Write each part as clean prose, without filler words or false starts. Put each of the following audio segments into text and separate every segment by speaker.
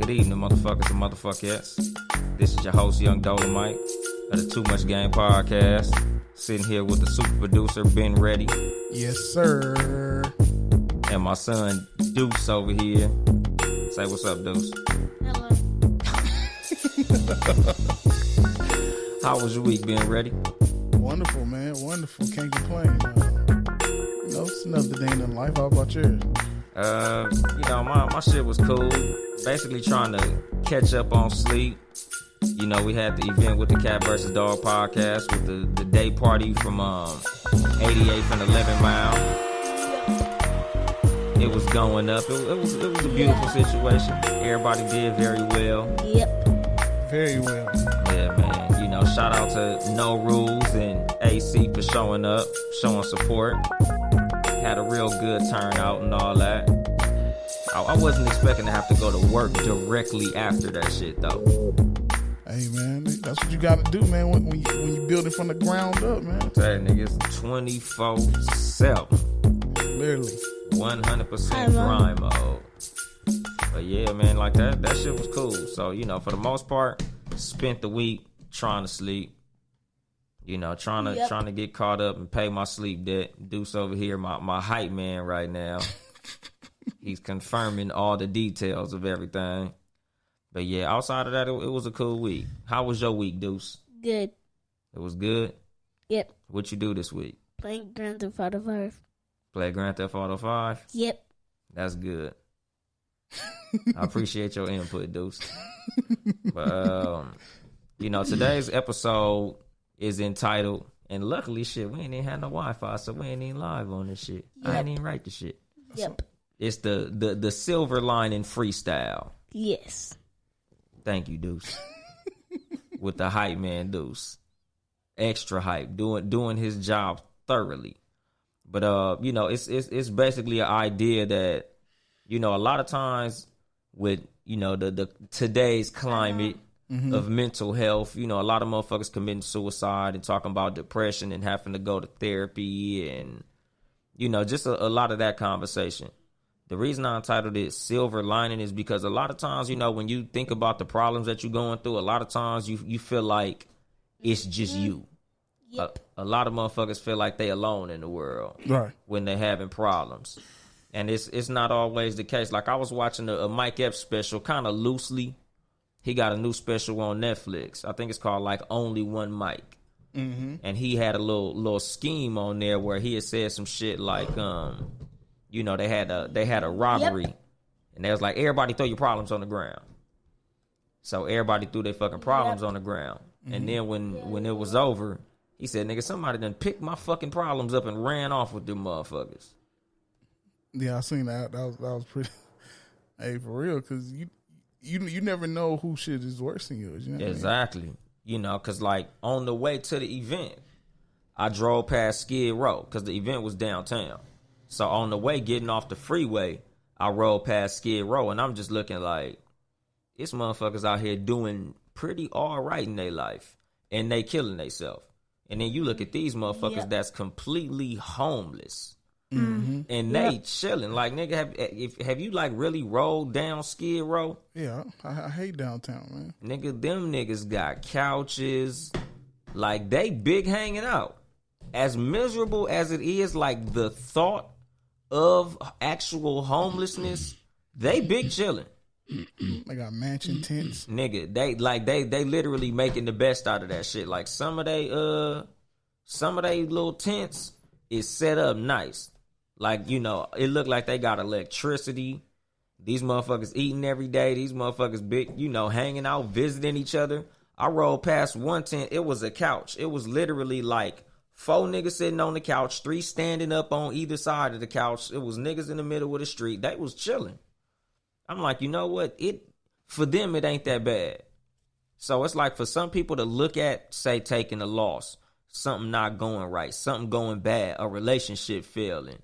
Speaker 1: Good evening, motherfuckers and motherfuckers. This is your host, Young Dolemite, of the Too Much Game Podcast. Sitting here with the super producer, Ben Ready.
Speaker 2: Yes, sir.
Speaker 1: And my son, Deuce, over here. Say what's up, Deuce.
Speaker 3: Hello.
Speaker 1: How was your week, Ben Ready?
Speaker 2: Wonderful, man. Wonderful. Can't complain. It's another day in life. How about yours?
Speaker 1: My shit was cool. Basically trying to catch up on sleep. You know, we had the event with the Cat vs. Dog podcast with the day party from 88th and 11 Mile. It was going up. It was a beautiful situation. Everybody did very well.
Speaker 3: Yep.
Speaker 2: Very well.
Speaker 1: Yeah, man. You know, shout out to No Rules and AC for showing up, showing support. Had a real good turnout and all that. I wasn't expecting to have to go to work directly after that shit, though.
Speaker 2: Hey, man, that's what you got to do, man, when you build it from the ground up, man.
Speaker 1: That nigga's 24/7.
Speaker 2: Literally.
Speaker 1: 100% grind mode. But yeah, man, like that shit was cool. So, you know, for the most part, spent the week trying to sleep. You know, trying to get caught up and pay my sleep debt. Deuce over here, my hype man right now. He's confirming all the details of everything. But yeah, outside of that, it was a cool week. How was your week, Deuce?
Speaker 3: Good.
Speaker 1: It was good?
Speaker 3: Yep.
Speaker 1: What you do this week?
Speaker 3: Playing Grand Theft Auto 5.
Speaker 1: Play Grand Theft Auto 5?
Speaker 3: Yep.
Speaker 1: That's good. I appreciate your input, Deuce. But, you know, today's episode is entitled, and luckily, shit, we ain't even had no Wi-Fi, so we ain't even live on this shit.
Speaker 3: Yep.
Speaker 1: I ain't even write the shit.
Speaker 3: Yep.
Speaker 1: It's the silver lining freestyle.
Speaker 3: Yes.
Speaker 1: Thank you, Deuce. With the hype man, Deuce. Extra hype, doing his job thoroughly. But you know, it's basically an idea that, you know, a lot of times with, you know, the today's climate of mental health, you know, a lot of motherfuckers committing suicide and talking about depression and having to go to therapy and, you know, just a lot of that conversation. The reason I entitled it Silver Lining is because a lot of times, you know, when you think about the problems that you're going through, a lot of times you feel like it's just you.
Speaker 3: Yep.
Speaker 1: A lot of motherfuckers feel like they alone in the world,
Speaker 2: right,
Speaker 1: when they're having problems. And it's not always the case. Like, I was watching a Mike Epps special kind of loosely. He got a new special on Netflix. I think it's called like Only One Mike. Mm-hmm. And he had a little scheme on there where he had said some shit like, you know, they had a robbery, and they was like, everybody throw your problems on the ground. So everybody threw their fucking problems on the ground. Mm-hmm. And then when it was over, he said, nigga, somebody done picked my fucking problems up and ran off with them motherfuckers.
Speaker 2: Yeah, I seen that. That was pretty. Hey, for real, because you never know who shit is worse than yours. You know
Speaker 1: exactly. I mean? You know, because like on the way to the event, I drove past Skid Row because the event was downtown. So on the way getting off the freeway, I rode past Skid Row, and I'm just looking like, this motherfuckers out here doing pretty all right in their life, and they killing themselves. And then you look at these motherfuckers that's completely homeless, and they chilling. Like, nigga, have you like really rolled down Skid Row?
Speaker 2: Yeah, I hate downtown, man.
Speaker 1: Nigga, them niggas got couches, like they big hanging out. As miserable as it is, like the thought of actual homelessness, they big chilling.
Speaker 2: They got mansion tents.
Speaker 1: Nigga, they literally making the best out of that shit. Like some of they little tents is set up nice. Like, you know, it looked like they got electricity. These motherfuckers eating every day. These motherfuckers big, you know, hanging out, visiting each other. I rolled past one tent. It was a couch. It was literally like 4 niggas sitting on the couch, 3 standing up on either side of the couch. It was niggas in the middle of the street. They was chilling. I'm like, you know what? For them, it ain't that bad. So it's like for some people to look at, say, taking a loss, something not going right, something going bad, a relationship failing,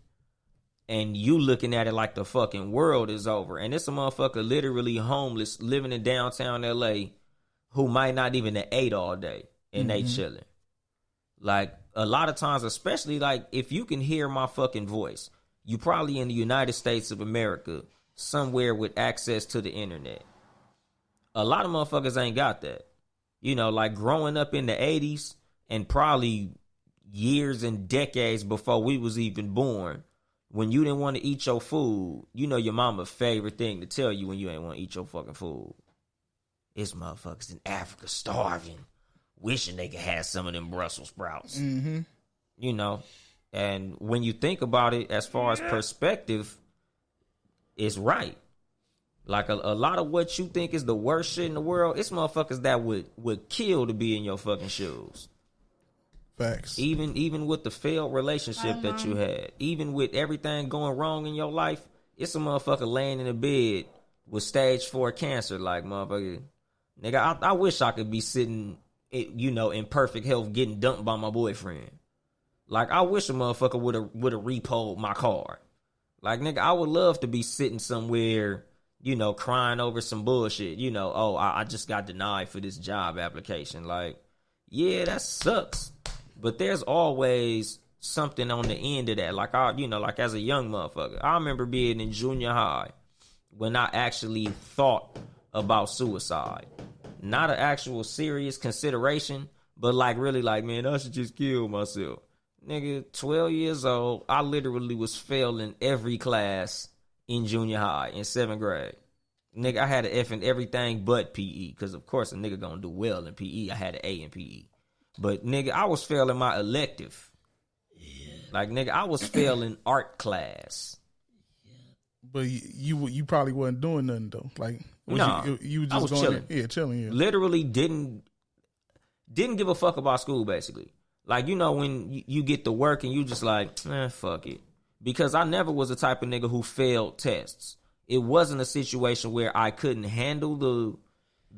Speaker 1: and you looking at it like the fucking world is over. And it's a motherfucker literally homeless, living in downtown L.A., who might not even have ate all day, and they chilling. Like, a lot of times, especially like if you can hear my fucking voice, you probably in the United States of America, somewhere with access to the internet. A lot of motherfuckers ain't got that. You know, like growing up in the 80s and probably years and decades before we was even born, when you didn't want to eat your food, you know your mama's favorite thing to tell you when you ain't want to eat your fucking food. It's motherfuckers in Africa starving, wishing they could have some of them Brussels sprouts.
Speaker 2: Mm-hmm.
Speaker 1: You know, and when you think about it, as far as perspective, it's right. Like a lot of what you think is the worst shit in the world, it's motherfuckers that would kill to be in your fucking shoes.
Speaker 2: Facts.
Speaker 1: Even with the failed relationship that you had, even with everything going wrong in your life, it's a motherfucker laying in a bed with stage 4 cancer. Like, motherfucker, nigga, I wish I could be sitting, you know, in perfect health getting dumped by my boyfriend. Like, I wish a motherfucker would have repoed my car. Like, nigga, I would love to be sitting somewhere, you know, crying over some bullshit. You know, oh, I just got denied for this job application. Like, yeah, that sucks. But there's always something on the end of that. Like, like as a young motherfucker, I remember being in junior high when I actually thought about suicide. Not an actual serious consideration, but like really like, man, I should just kill myself. Nigga, 12 years old, I literally was failing every class in junior high in 7th grade. Nigga, I had an F in everything but PE, because of course a nigga gonna do well in PE. I had an A in PE. But nigga, I was failing my elective. Yeah. Like, nigga, I was failing art class.
Speaker 2: But you probably wasn't doing nothing though. Like, you just
Speaker 1: I was
Speaker 2: going
Speaker 1: chilling.
Speaker 2: Yeah, chilling. Yeah.
Speaker 1: Literally didn't give a fuck about school, basically. Like, you know, when you get to work and you just like, fuck it. Because I never was the type of nigga who failed tests. It wasn't a situation where I couldn't handle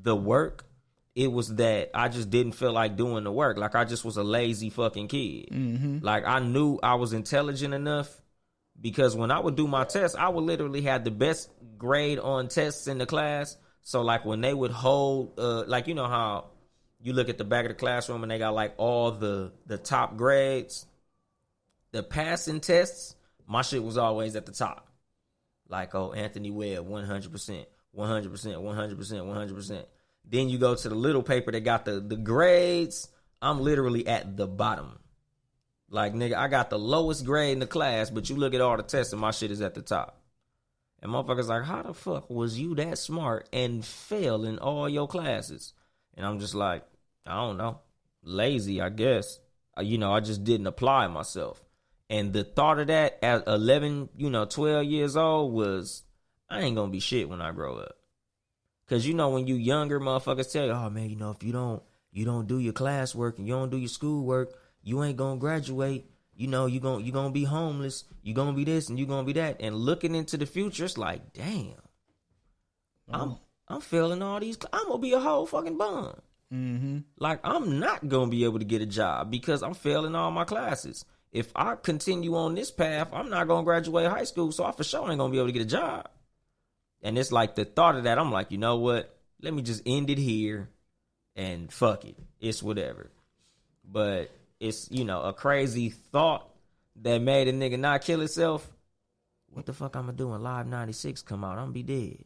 Speaker 1: the work. It was that I just didn't feel like doing the work. Like, I just was a lazy fucking kid.
Speaker 2: Mm-hmm.
Speaker 1: Like, I knew I was intelligent enough because when I would do my tests, I would literally have the best grade on tests in the class. So, like, when they would hold, like, you know how you look at the back of the classroom and they got, like, all the top grades, the passing tests, my shit was always at the top. Like, oh, Anthony Webb, 100%, 100%, 100%, 100%. Then you go to the little paper that got the grades. I'm literally at the bottom. Like, nigga, I got the lowest grade in the class, but you look at all the tests and my shit is at the top. And motherfuckers like, how the fuck was you that smart and fail in all your classes? And I'm just like, I don't know. Lazy, I guess. You know, I just didn't apply myself. And the thought of that at 11, 12 years old was, I ain't gonna be shit when I grow up. Cause you know when you younger, motherfuckers tell you, oh man, if you don't do your classwork and you don't do your schoolwork, you ain't gonna graduate. You gonna be homeless. You gonna be this and you gonna be that. And looking into the future, it's like, damn, I'm failing all these. I'm gonna be a whole fucking bum.
Speaker 2: Mm-hmm.
Speaker 1: Like, I'm not gonna be able to get a job because I'm failing all my classes. If I continue on this path, I'm not gonna graduate high school, so I for sure ain't gonna be able to get a job. And it's like the thought of that, I'm like, you know what? Let me just end it here and fuck it. It's whatever. But it's, a crazy thought that made a nigga not kill himself. What the fuck I'm gonna do when Live 96 come out? I'm gonna be dead.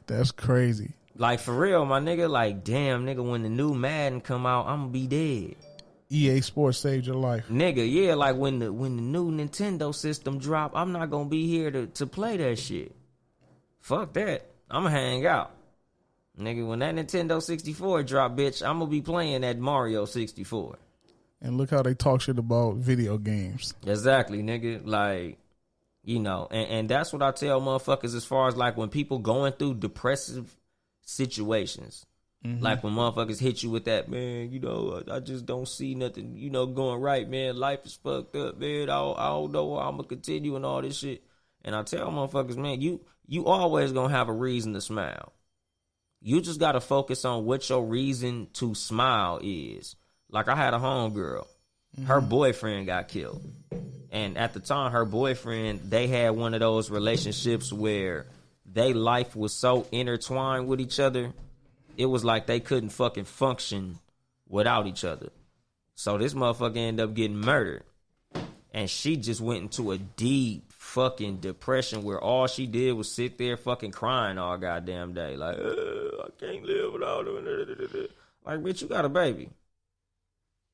Speaker 2: That's crazy.
Speaker 1: Like, for real, my nigga. Like, damn, nigga, when the new Madden come out, I'm gonna be dead.
Speaker 2: EA Sports saved your life.
Speaker 1: Nigga, yeah, like when the new Nintendo system drop, I'm not gonna be here to play that shit. Fuck that. I'm gonna hang out. Nigga, when that Nintendo 64 drop, bitch, I'm gonna be playing that Mario 64.
Speaker 2: And look how they talk shit about video games.
Speaker 1: Exactly, nigga. Like, and that's what I tell motherfuckers as far as like when people going through depressive situations. Mm-hmm. Like when motherfuckers hit you with that, man, I just don't see nothing, going right, man. Life is fucked up, man. I don't know how I'm going to continue and all this shit. And I tell motherfuckers, man, you always going to have a reason to smile. You just got to focus on what your reason to smile is. Like I had a homegirl. Mm-hmm. Her boyfriend got killed. And at the time, her boyfriend, they had one of those relationships where they life was so intertwined with each other. It was like they couldn't fucking function without each other. So this motherfucker ended up getting murdered. And she just went into a deep fucking depression where all she did was sit there fucking crying all goddamn day. Like, I can't live without her. Like, bitch, you got a baby.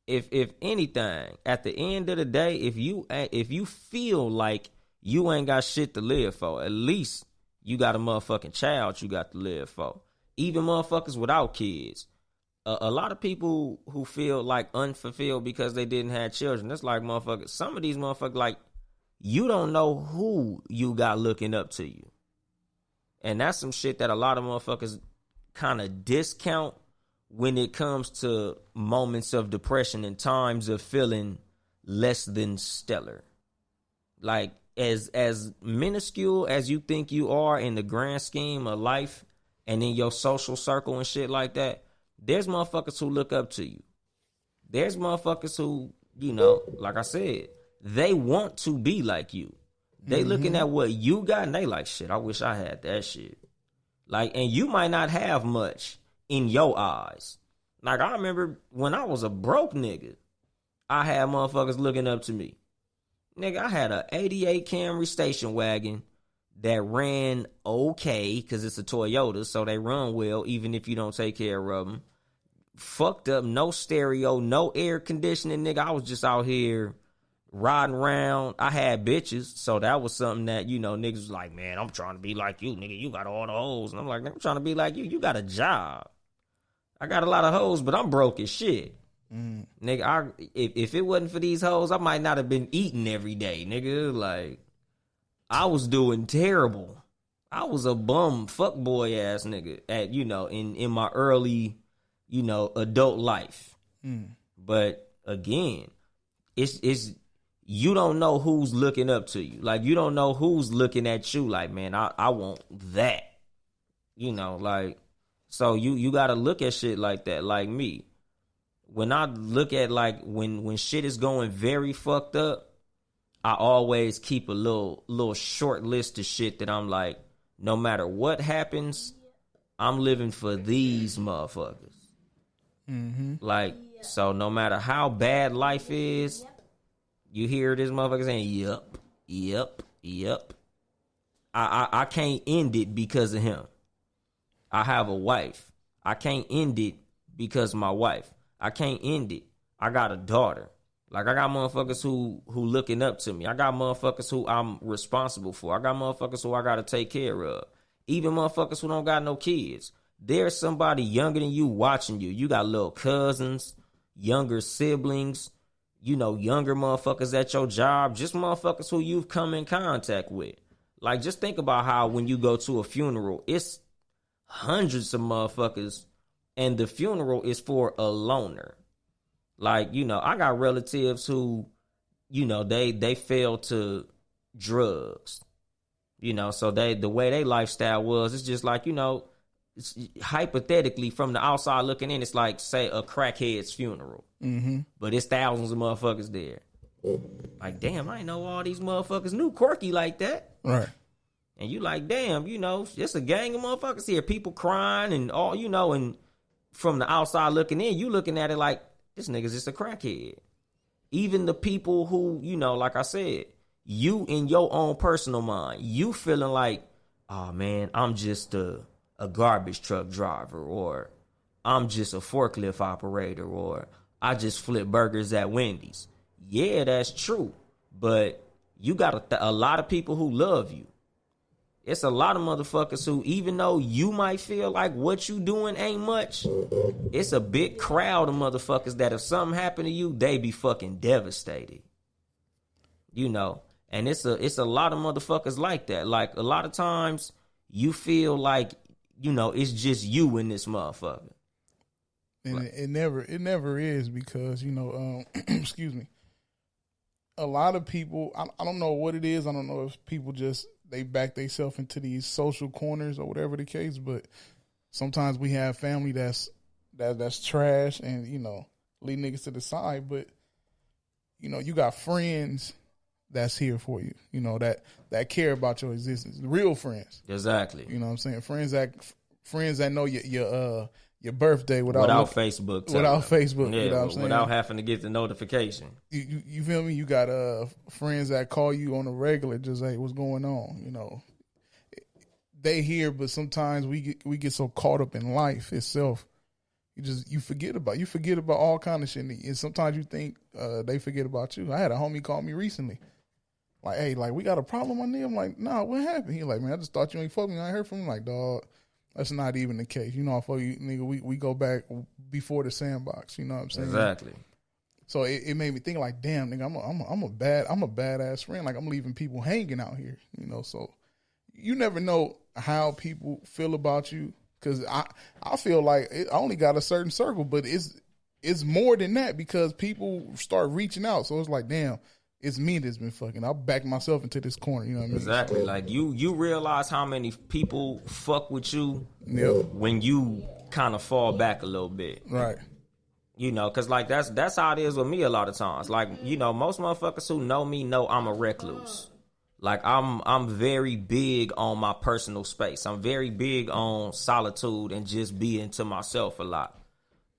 Speaker 1: If anything, at the end of the day, if you feel like you ain't got shit to live for, at least you got a motherfucking child you got to live for. Even motherfuckers without kids. A lot of people who feel like unfulfilled because they didn't have children, it's like motherfuckers, some of these motherfuckers, like, you don't know who you got looking up to you. And that's some shit that a lot of motherfuckers kind of discount when it comes to moments of depression and times of feeling less than stellar. Like, as minuscule as you think you are in the grand scheme of life and in your social circle and shit like that, there's motherfuckers who look up to you. There's motherfuckers who, you know, like I said, they want to be like you. They looking at what you got and they like, shit, I wish I had that shit. Like, and you might not have much in your eyes. Like, I remember when I was a broke nigga, I had motherfuckers looking up to me. Nigga, I had a 88 Camry station wagon that ran okay because it's a Toyota, so they run well even if you don't take care of them. Fucked up, no stereo, no air conditioning, nigga. I was just out here riding around. I had bitches, so that was something that, you know, niggas was like, man, I'm trying to be like you, nigga. You got all the hoes. And I'm like, I'm trying to be like you. You got a job. I got a lot of hoes, but I'm broke as shit. Nigga, if it wasn't for these hoes, I might not have been eating every day, nigga. Like, I was doing terrible. I was a bum fuckboy ass nigga at, you know, in my early, you know, adult life. But again, it's you don't know who's looking up to you. Like, you don't know who's looking at you like, man, I want that. You know, like, so you got to look at shit like that. Like me, when I look at, like, when shit is going very fucked up, I always keep a little short list of shit that I'm like, no matter what happens, I'm living for these motherfuckers. Like, so no matter how bad life is, you hear this motherfucker saying, yep. I can't end it because of him. I have a wife. I can't end it because of my wife. I can't end it. I got a daughter. Like, I got motherfuckers who looking up to me. I got motherfuckers who I'm responsible for. I got motherfuckers who I got to take care of. Even motherfuckers who don't got no kids. There's somebody younger than you watching you. You got little cousins, younger siblings, you know, younger motherfuckers at your job, just motherfuckers who you've come in contact with. Like, just think about how when you go to a funeral, it's hundreds of motherfuckers, and the funeral is for a loner. Like, you know, I got relatives who, you know, they fell to drugs. You know, so the way their lifestyle was, it's just like, you know, it's, hypothetically from the outside looking in, it's like, say, a crackhead's funeral. But it's thousands of motherfuckers there. Like, damn, I ain't know all these motherfuckers knew Quirky like that.
Speaker 2: Right.
Speaker 1: And you like, damn, you know, it's a gang of motherfuckers here. People crying and all, you know, and from the outside looking in, you looking at it like, this nigga's just a crackhead. Even the people who, you know, like I said, you in your own personal mind, you feeling like, oh man, I'm just a garbage truck driver, or I'm just a forklift operator, or I just flip burgers at Wendy's. Yeah, that's true. But you got a lot of people who love you. It's a lot of motherfuckers who, even though you might feel like what you doing ain't much, it's a big crowd of motherfuckers that if something happened to you, they be fucking devastated. You know, and it's a lot of motherfuckers like that. Like, a lot of times you feel like, you know, it's just you in this motherfucker.
Speaker 2: And like, it never is, because, you know, excuse me. A lot of people, I don't know what it is. I don't know if people just, they back themselves into these social corners or whatever the case, but sometimes we have family that's trash and, you know, leave niggas to the side. But, you know, you got friends that's here for you, you know, that care about your existence. Real friends.
Speaker 1: Exactly.
Speaker 2: You know what I'm saying? Friends that know your your birthday without
Speaker 1: Facebook.
Speaker 2: Without Facebook,
Speaker 1: Yeah,
Speaker 2: you know what I'm saying?
Speaker 1: without having to get the notification.
Speaker 2: You feel me? You got friends that call you on a regular, just hey, what's going on? You know, they hear, but sometimes we get so caught up in life itself. You forget about all kind of shit, and sometimes you think they forget about you. I had a homie call me recently, like, hey, like we got a problem on there. I'm like, nah, what happened? He like, man, I just thought you ain't fuck me. I ain't heard from him. Like, dog. That's not even the case. You know, I fuck you, nigga. We go back before the sandbox. You know what I'm saying?
Speaker 1: Exactly.
Speaker 2: So it made me think like, damn, nigga, I'm a badass friend. Like I'm leaving people hanging out here. You know, so you never know how people feel about you. Cause I feel like I only got a certain circle, but it's more than that because people start reaching out. So it's like, damn. It's me that's been fucking. I'll back myself into this corner. You know what I mean?
Speaker 1: Exactly.
Speaker 2: So,
Speaker 1: like you realize how many people fuck with you
Speaker 2: yep.
Speaker 1: when you kind of fall back a little bit.
Speaker 2: Right.
Speaker 1: You know, because like that's how it is with me a lot of times. Like, you know, most motherfuckers who know me know I'm a recluse. Like I'm very big on my personal space. I'm very big on solitude and just being to myself a lot.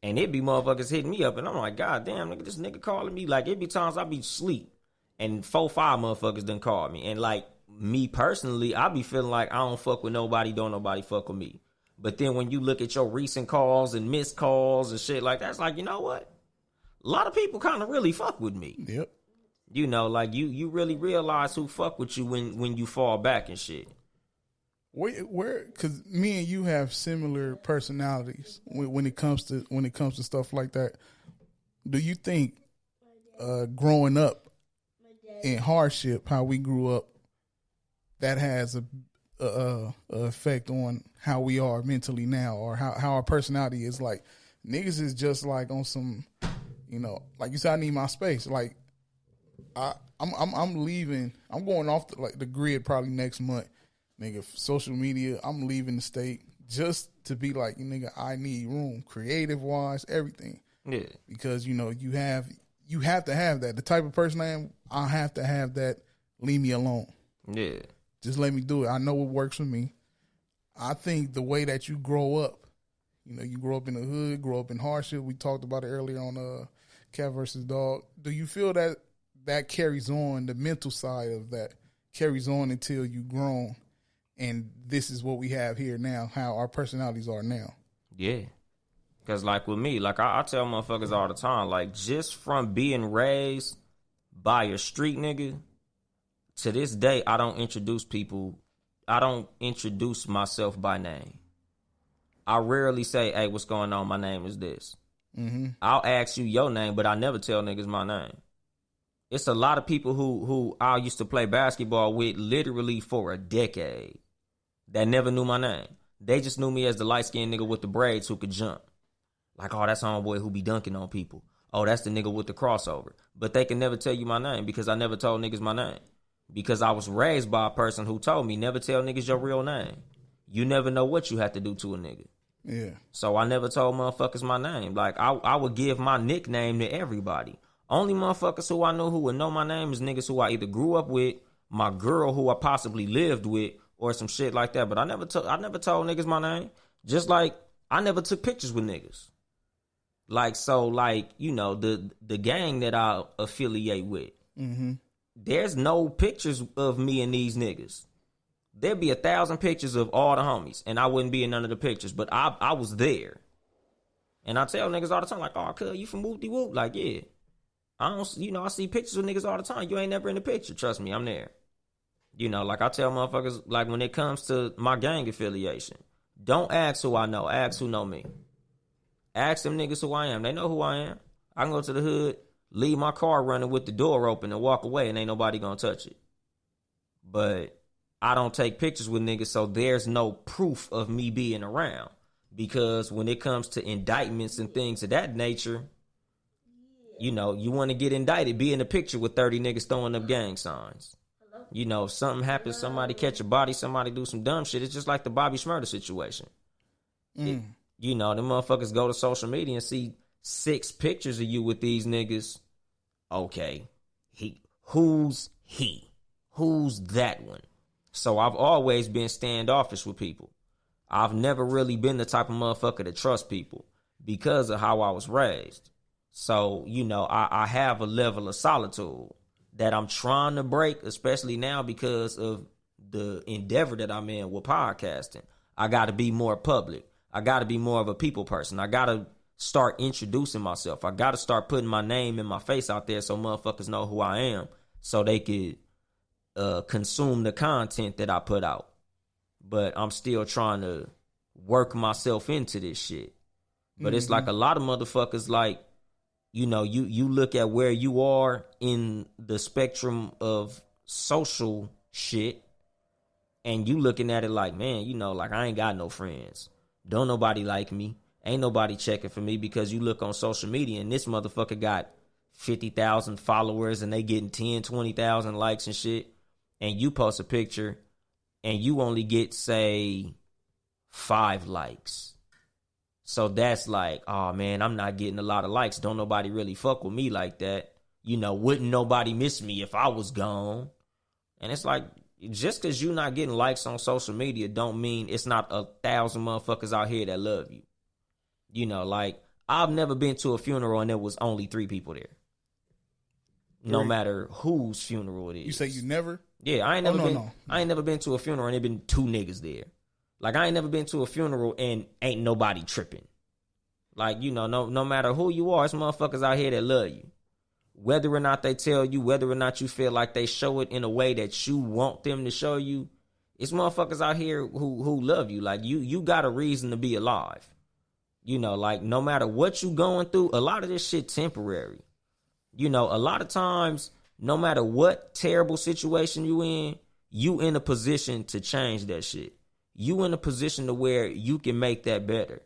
Speaker 1: And it be motherfuckers hitting me up and I'm like, God damn, nigga, this nigga calling me. Like it be times I be asleep. And 4-5 motherfuckers done called me. And like me personally, I be feeling like I don't fuck with nobody, don't nobody fuck with me. But then when you look at your recent calls and missed calls and shit like that, it's like, you know what? A lot of people kind of really fuck with me.
Speaker 2: Yep.
Speaker 1: You know, like you really realize who fuck with you when you fall back and shit.
Speaker 2: Where cause me and you have similar personalities when it comes to stuff like that. Do you think growing up in hardship, how we grew up, that has a effect on how we are mentally now, or how our personality is? Like niggas is just like on some, you know, like you said, I need my space. Like I'm leaving. I'm going off the grid probably next month, nigga. Social media. I'm leaving the state just to be like, nigga, I need room, creative wise, everything.
Speaker 1: Yeah,
Speaker 2: because you know you have to have that. The type of person I am, I have to have that. Leave me alone.
Speaker 1: Yeah.
Speaker 2: Just let me do it. I know what works for me. I think the way that you grow up, you know, you grow up in the hood, grow up in hardship. We talked about it earlier on Cat versus Dog. Do you feel that carries on, the mental side of that carries on until you grown, and this is what we have here now, how our personalities are now?
Speaker 1: Yeah. Because, like, with me, like, I tell motherfuckers all the time, like, just from being raised by a street nigga, to this day, I don't introduce myself by name. I rarely say, hey, what's going on? My name is this. Mm-hmm. I'll ask you your name, but I never tell niggas my name. It's a lot of people who I used to play basketball with literally for a decade that never knew my name. They just knew me as the light-skinned nigga with the braids who could jump. Like, oh, that's homeboy who be dunking on people. Oh, that's the nigga with the crossover. But they can never tell you my name because I never told niggas my name. Because I was raised by a person who told me, never tell niggas your real name. You never know what you have to do to a nigga.
Speaker 2: Yeah.
Speaker 1: So I never told motherfuckers my name. Like, I would give my nickname to everybody. Only motherfuckers who I know who would know my name is niggas who I either grew up with, my girl who I possibly lived with, or some shit like that. But I never told niggas my name. Just like I never took pictures with niggas. Like, so, like, you know, the gang that I affiliate with, mm-hmm. There's no pictures of me and these niggas. There'd be 1,000 pictures of all the homies, and I wouldn't be in none of the pictures, but I was there. And I tell niggas all the time, like, oh, cuz, you from Whoop-de-Whoop? Like, yeah. I see pictures of niggas all the time. You ain't never in the picture. Trust me, I'm there. You know, like I tell motherfuckers, like when it comes to my gang affiliation, don't ask who I know. Ask who know me. Ask them niggas who I am. They know who I am. I can go to the hood, leave my car running with the door open and walk away and ain't nobody gonna touch it. But I don't take pictures with niggas, so there's no proof of me being around. Because when it comes to indictments and things of that nature, you know, you want to get indicted, be in a picture with 30 niggas throwing up gang signs. You know, if something happens, somebody catch a body, somebody do some dumb shit. It's just like the Bobby Shmurda situation. You know, them motherfuckers go to social media and see 6 pictures of you with these niggas. Okay, who's he? Who's that one? So I've always been standoffish with people. I've never really been the type of motherfucker to trust people because of how I was raised. So, you know, I have a level of solitude that I'm trying to break, especially now because of the endeavor that I'm in with podcasting. I got to be more public. I got to be more of a people person. I got to start introducing myself. I got to start putting my name and my face out there so motherfuckers know who I am, so they could consume the content that I put out. But I'm still trying to work myself into this shit. But it's like a lot of motherfuckers, like, you know, you look at where you are in the spectrum of social shit, and you looking at it like, man, you know, like, I ain't got no friends. Don't nobody like me. Ain't nobody checking for me, because you look on social media and this motherfucker got 50,000 followers and they getting 10, 20,000 likes and shit. And you post a picture and you only get, say, 5 likes. So that's like, oh man, I'm not getting a lot of likes. Don't nobody really fuck with me like that. You know, wouldn't nobody miss me if I was gone? And it's like, just because you not getting likes on social media don't mean it's not 1,000 motherfuckers out here that love you. You know, like, I've never been to a funeral and there was only 3 people there. No matter whose funeral it is.
Speaker 2: You say you never?
Speaker 1: Yeah, I ain't never been to a funeral and there been 2 niggas there. Like, I ain't never been to a funeral and ain't nobody tripping. Like, you know, no matter who you are, it's motherfuckers out here that love you. Whether or not they tell you, whether or not you feel like they show it in a way that you want them to show you, it's motherfuckers out here who love you. Like, you got a reason to be alive. You know, like, no matter what you going through, a lot of this shit temporary. You know, a lot of times, no matter what terrible situation you in a position to change that shit. You in a position to where you can make that better.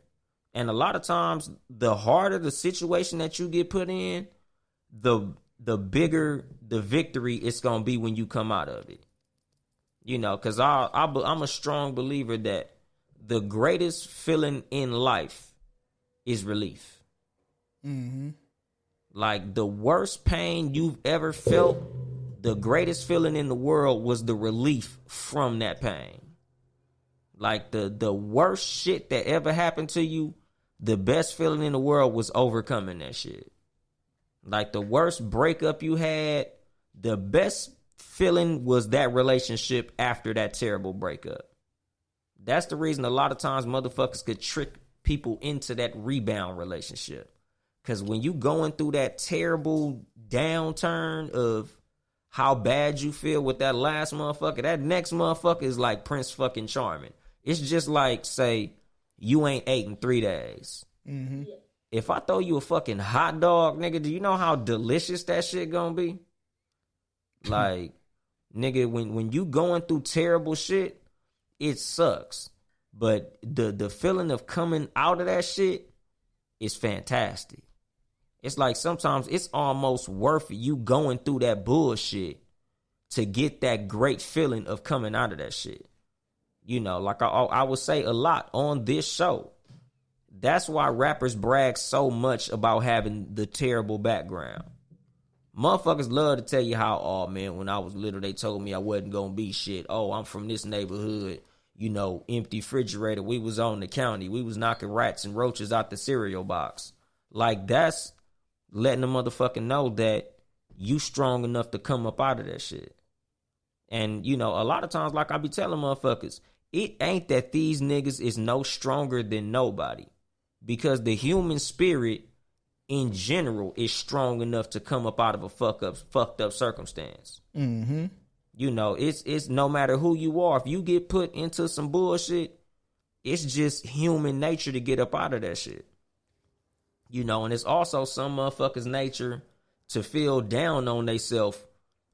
Speaker 1: And a lot of times, the harder the situation that you get put in, the bigger the victory it's going to be when you come out of it. You know, because I'm a strong believer that the greatest feeling in life is relief. Mm-hmm. Like, the worst pain you've ever felt, the greatest feeling in the world was the relief from that pain. Like, the worst shit that ever happened to you, the best feeling in the world was overcoming that shit. Like, the worst breakup you had, the best feeling was that relationship after that terrible breakup. That's the reason a lot of times motherfuckers could trick people into that rebound relationship. Because when you going through that terrible downturn of how bad you feel with that last motherfucker, that next motherfucker is like Prince fucking Charming. It's just like, say, you ain't ate in 3 days. Mm-hmm. If I throw you a fucking hot dog, nigga, do you know how delicious that shit gonna be? Like, nigga, when you going through terrible shit, it sucks. But the feeling of coming out of that shit is fantastic. It's like sometimes it's almost worth you going through that bullshit to get that great feeling of coming out of that shit. You know, like I would say a lot on this show. That's why rappers brag so much about having the terrible background. Motherfuckers love to tell you how, oh man, when I was little, they told me I wasn't gonna be shit. Oh, I'm from this neighborhood, you know, empty refrigerator. We was on the county. We was knocking rats and roaches out the cereal box. Like, that's letting the motherfucker know that you strong enough to come up out of that shit. And, you know, a lot of times, like I be telling motherfuckers, it ain't that these niggas is no stronger than nobody. Because the human spirit in general is strong enough to come up out of a fucked up circumstance. Mm-hmm. You know, it's no matter who you are. If you get put into some bullshit, it's just human nature to get up out of that shit. You know, and it's also some motherfuckers' nature to feel down on themselves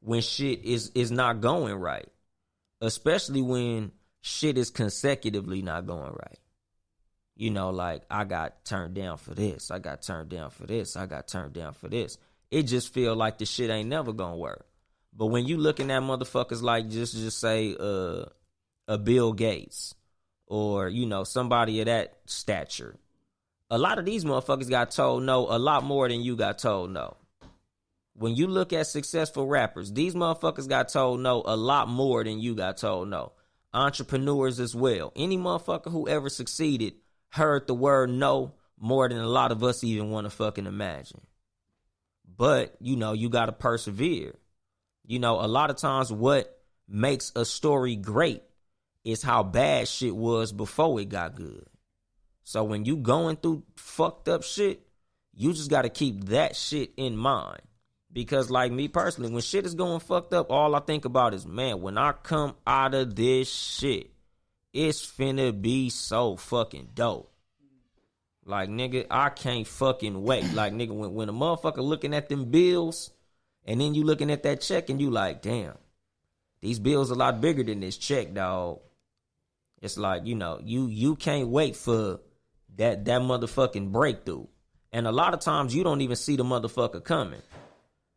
Speaker 1: when shit is not going right. Especially when shit is consecutively not going right. You know, like, I got turned down for this. I got turned down for this. I got turned down for this. It just feel like the shit ain't never gonna work. But when you looking at motherfuckers like just say a Bill Gates or, you know, somebody of that stature, a lot of these motherfuckers got told no a lot more than you got told no. When you look at successful rappers, these motherfuckers got told no a lot more than you got told no. entrepreneurs as well. Any motherfucker who ever succeeded heard the word no more than a lot of us even want to fucking imagine. But, you know, you got to persevere. You know, a lot of times what makes a story great is how bad shit was before it got good. So when you going through fucked up shit, you just got to keep that shit in mind. Because like me personally, when shit is going fucked up, all I think about is, man, when I come out of this shit, it's finna be so fucking dope. Like, nigga, I can't fucking wait. Like, nigga, when a motherfucker looking at them bills, and then you looking at that check, and you like, damn, these bills a lot bigger than this check, dog. It's like, you know, you can't wait for that motherfucking breakthrough. And a lot of times you don't even see the motherfucker coming.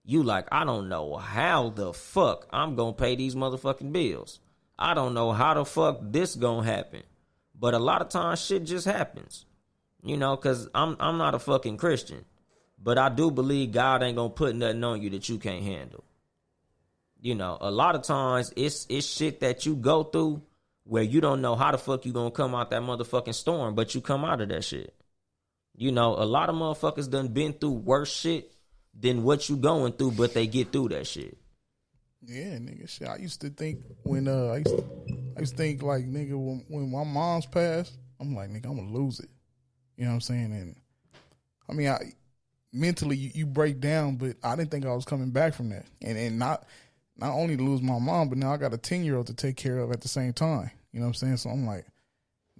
Speaker 1: You like, I don't know how the fuck I'm gonna pay these motherfucking bills. I don't know how the fuck this gonna happen. But a lot of times shit just happens. You know, because I'm not a fucking Christian. But I do believe God ain't gonna put nothing on you that you can't handle. You know, a lot of times it's shit that you go through where you don't know how the fuck you gonna come out that motherfucking storm, but you come out of that shit. You know, a lot of motherfuckers done been through worse shit than what you going through, but they get through that shit.
Speaker 2: Yeah, nigga, shit. I used to think when I used to think like, nigga, when my mom's passed, I'm like, nigga, I'm gonna lose it. You know what I'm saying? And I mean, mentally you break down, but I didn't think I was coming back from that. And not only to lose my mom, but now I got a 10-year-old to take care of at the same time. You know what I'm saying? So I'm like,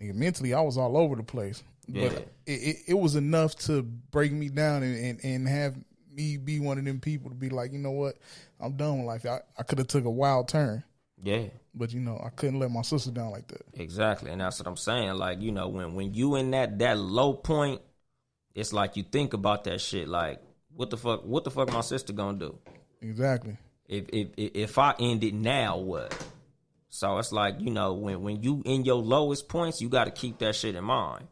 Speaker 2: nigga, mentally I was all over the place.
Speaker 1: Yeah.
Speaker 2: But it was enough to break me down and have me be one of them people to be like, you know what, I'm done with life. I could have took a wild turn.
Speaker 1: Yeah.
Speaker 2: But, you know, I couldn't let my sister down like that.
Speaker 1: Exactly. And that's what I'm saying. Like, you know, when you in that low point, it's like you think about that shit. Like, what the fuck my sister gonna do?
Speaker 2: Exactly.
Speaker 1: If I end it now, what? So it's like, you know, when you in your lowest points, you got to keep that shit in mind.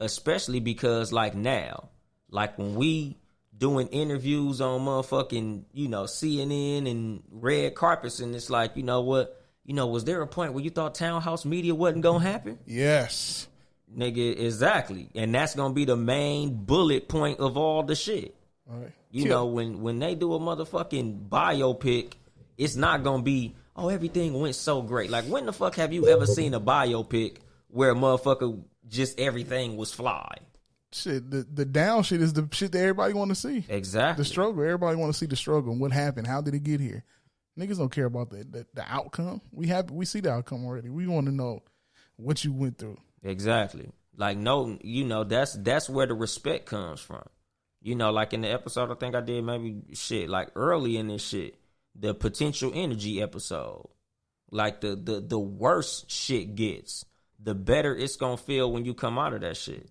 Speaker 1: Especially because, like, now, like when we doing interviews on motherfucking, you know, CNN and red carpets, and it's like, you know what? You know, was there a point where you thought townhouse media wasn't gonna happen?
Speaker 2: Yes.
Speaker 1: Nigga, exactly. And that's gonna be the main bullet point of all the shit.
Speaker 2: All right.
Speaker 1: You know, when they do a motherfucking biopic, it's not gonna be, oh, everything went so great. Like, when the fuck have you ever seen a biopic where a motherfucker just everything was fly?
Speaker 2: Shit, the down shit is the shit that everybody want to see.
Speaker 1: Exactly.
Speaker 2: The struggle, everybody want to see the struggle and what happened. How did it get here? Niggas don't care about the outcome. We see the outcome already. We want to know what you went through.
Speaker 1: Exactly. Like, no, you know, that's where the respect comes from. You know, like in the episode I think I did maybe shit, like early in this shit, the potential energy episode. Like the worse shit gets, the better it's gonna feel when you come out of that shit.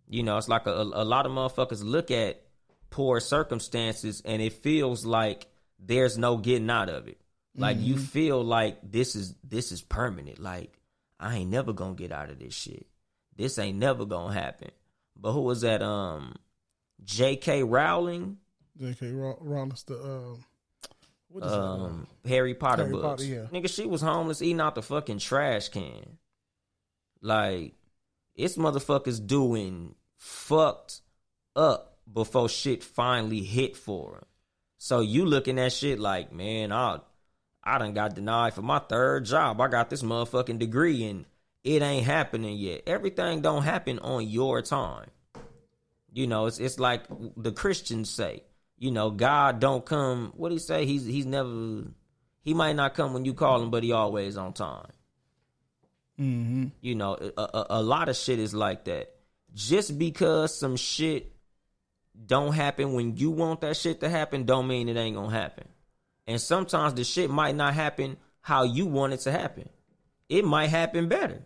Speaker 1: You know, it's like a lot of motherfuckers look at poor circumstances and it feels like there's no getting out of it. Like, you feel like this is permanent. Like, I ain't never gonna get out of this shit. This ain't never gonna happen. But who was that? J.K. Rowling.
Speaker 2: J.K. Rowling's the what is that?
Speaker 1: Harry Potter
Speaker 2: Harry
Speaker 1: books.
Speaker 2: Potter, yeah.
Speaker 1: Nigga, she was homeless eating out the fucking trash can. Like, it's motherfuckers doing fucked up before shit finally hit for him. So you looking at shit like, man, I done got denied for my third job. I got this motherfucking degree and it ain't happening yet. Everything don't happen on your time. You know, it's like the Christians say, you know, God don't come. What do he say? He might not come when you call him, but he always on time.
Speaker 2: Mm-hmm.
Speaker 1: You know, a lot of shit is like that. Just because some shit don't happen when you want that shit to happen, don't mean it ain't gonna happen. And sometimes the shit might not happen how you want it to happen. It might happen better.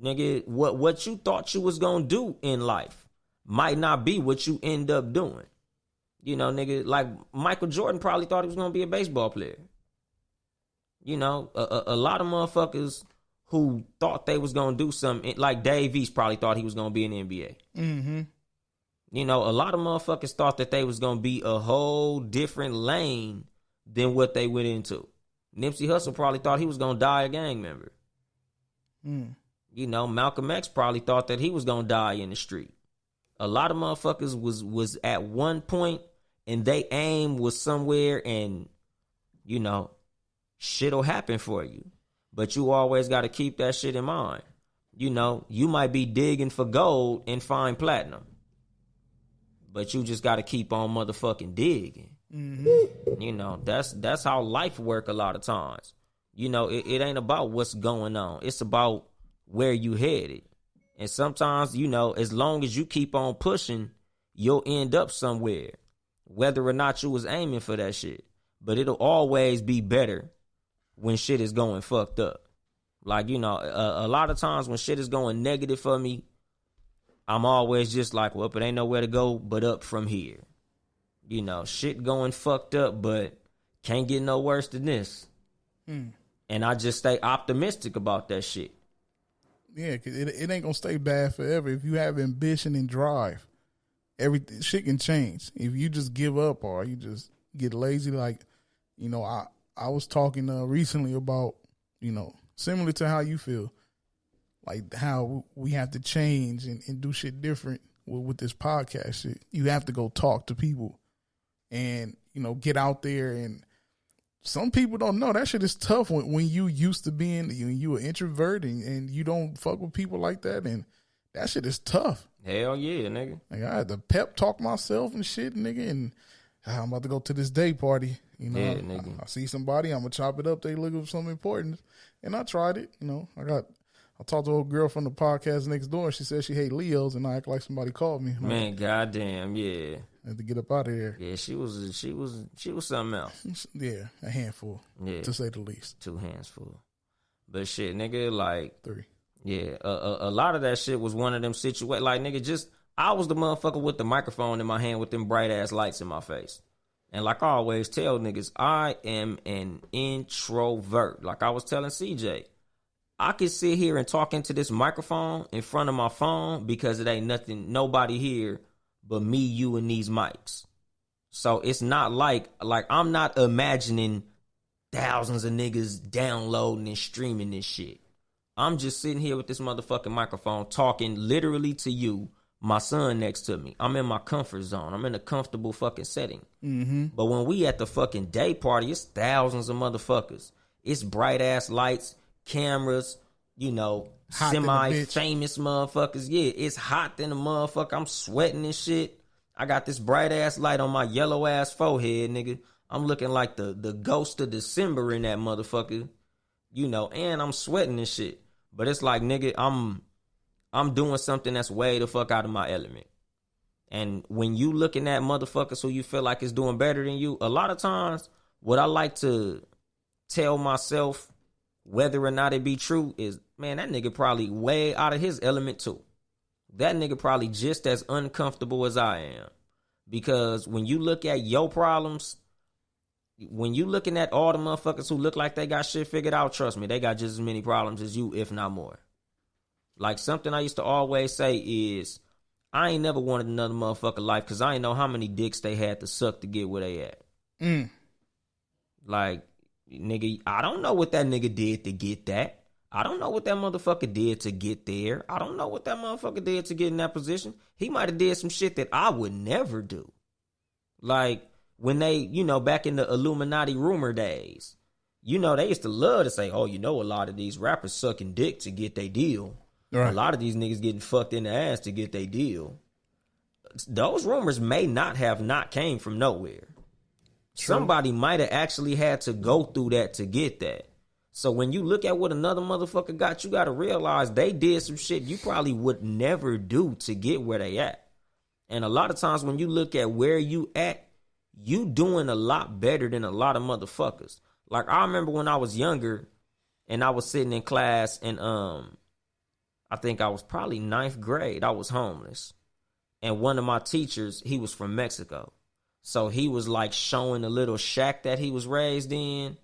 Speaker 1: Nigga, what you thought you was gonna do in life might not be what you end up doing. You know, nigga, like Michael Jordan probably thought he was gonna be a baseball player. You know, a lot of motherfuckers who thought they was gonna do something, like Dave East probably thought he was gonna be in the NBA.
Speaker 2: Mm-hmm.
Speaker 1: You know, a lot of motherfuckers thought that they was gonna be a whole different lane than what they went into. Nipsey Hussle probably thought he was gonna die a gang member. You know, Malcolm X probably thought that he was gonna die in the street. A lot of motherfuckers was at one point and they aim was somewhere, and you know, shit'll happen for you. But you always got to keep that shit in mind. You know, you might be digging for gold and find platinum, but you just got to keep on motherfucking digging. You know, that's how life work a lot of times. You know, it ain't about what's going on. It's about where you headed. And sometimes, you know, as long as you keep on pushing, you'll end up somewhere, whether or not you was aiming for that shit. But it'll always be better when shit is going fucked up. Like, you know, a lot of times when shit is going negative for me, I'm always just like, well, it ain't nowhere to go but up from here. You know, shit going fucked up, but can't get no worse than this. And I just stay optimistic about that shit.
Speaker 2: Yeah, because it ain't going to stay bad forever. If you have ambition and drive, everything shit can change. If you just give up or you just get lazy, like, you know, I was talking recently about, you know, similar to how you feel, like how we have to change and do shit different with this podcast shit. You have to go talk to people and, you know, get out there. And some people don't know that shit is tough when you used to being, you an introvert and you don't fuck with people like that. And that shit is tough.
Speaker 1: Hell yeah, nigga.
Speaker 2: Like, I had to pep talk myself and shit, nigga. And I'm about to go to this day party. You know,
Speaker 1: yeah, nigga.
Speaker 2: I see somebody, I'm gonna chop it up. They look for something important, and I tried it. You know, I talked to a girl from the podcast next door. And she said she hate Leos, and I act like somebody called me.
Speaker 1: Man, goddamn, yeah.
Speaker 2: I had to get up out of there.
Speaker 1: Yeah, she was something else.
Speaker 2: Yeah, a handful.
Speaker 1: Yeah,
Speaker 2: to say the least.
Speaker 1: 2 hands full. But shit, nigga, like
Speaker 2: 3.
Speaker 1: Yeah, a lot of that shit was one of them situations. Like, nigga, I was the motherfucker with the microphone in my hand with them bright ass lights in my face. And like I always tell niggas, I am an introvert. Like I was telling CJ, I could sit here and talk into this microphone in front of my phone because it ain't nobody here but me, you, and these mics. So it's not like I'm not imagining thousands of niggas downloading and streaming this shit. I'm just sitting here with this motherfucking microphone talking literally to you, my son next to me. I'm in my comfort zone. I'm in a comfortable fucking setting. But when we at the fucking day party, it's thousands of motherfuckers. It's bright ass lights, cameras, you know, semi-famous motherfuckers. Yeah, it's hot than a motherfucker. I'm sweating and shit. I got this bright ass light on my yellow ass forehead, nigga. I'm looking like the ghost of December in that motherfucker. You know, and I'm sweating and shit. But it's like, nigga, I'm doing something that's way the fuck out of my element. And when you looking at motherfuckers who you feel like is doing better than you, a lot of times what I like to tell myself, whether or not it be true, is, man, that nigga probably way out of his element too. That nigga probably just as uncomfortable as I am. Because when you look at your problems, when you looking at all the motherfuckers who look like they got shit figured out, trust me, they got just as many problems as you, if not more. Like, something I used to always say is, I ain't never wanted another motherfucker life because I ain't know how many dicks they had to suck to get where they at. Like, nigga, I don't know what that nigga did to get that. I don't know what that motherfucker did to get there. I don't know what that motherfucker did to get in that position. He might have did some shit that I would never do. Like, when they, you know, back in the Illuminati rumor days, you know, they used to love to say, oh, you know, a lot of these rappers sucking dick to get their deal. Right. A lot of these niggas getting fucked in the ass to get their deal. Those rumors may not have not came from nowhere. True. Somebody might have actually had to go through that to get that. So when you look at what another motherfucker got, you got to realize they did some shit you probably would never do to get where they at. And a lot of times when you look at where you at, you doing a lot better than a lot of motherfuckers. Like, I remember when I was younger and I was sitting in class and I think I was probably 9th grade. I was homeless. And one of my teachers, he was from Mexico. So he was like showing a little shack that he was raised in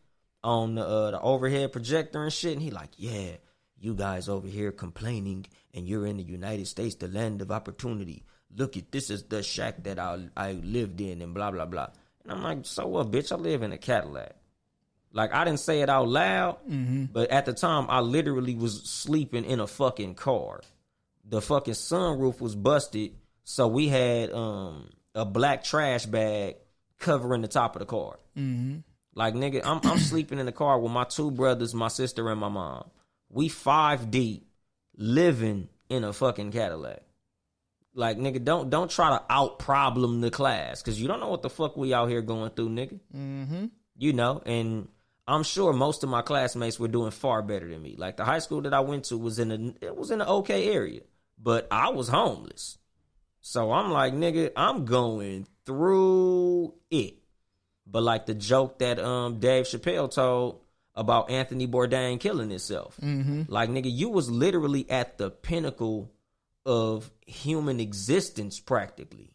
Speaker 1: on the overhead projector and shit. And he like, yeah, you guys over here complaining and you're in the United States, the land of opportunity. Look at, this is the shack that I lived in and blah, blah, blah. And I'm like, so what, bitch? I live in a Cadillac. Like, I didn't say it out loud, but at the time, I literally was sleeping in a fucking car. The fucking sunroof was busted, so we had a black trash bag covering the top of the car. Like, nigga, I'm sleeping in the car with my two brothers, my sister, and my mom. We 5 deep, living in a fucking Cadillac. Like, nigga, don't try to out-problem the class, because you don't know what the fuck we out here going through, nigga. You know, and I'm sure most of my classmates were doing far better than me. Like, the high school that I went to was in an okay area, but I was homeless. So I'm like, nigga, I'm going through it. But like the joke that Dave Chappelle told about Anthony Bourdain killing himself. Like, nigga, you was literally at the pinnacle of human existence practically.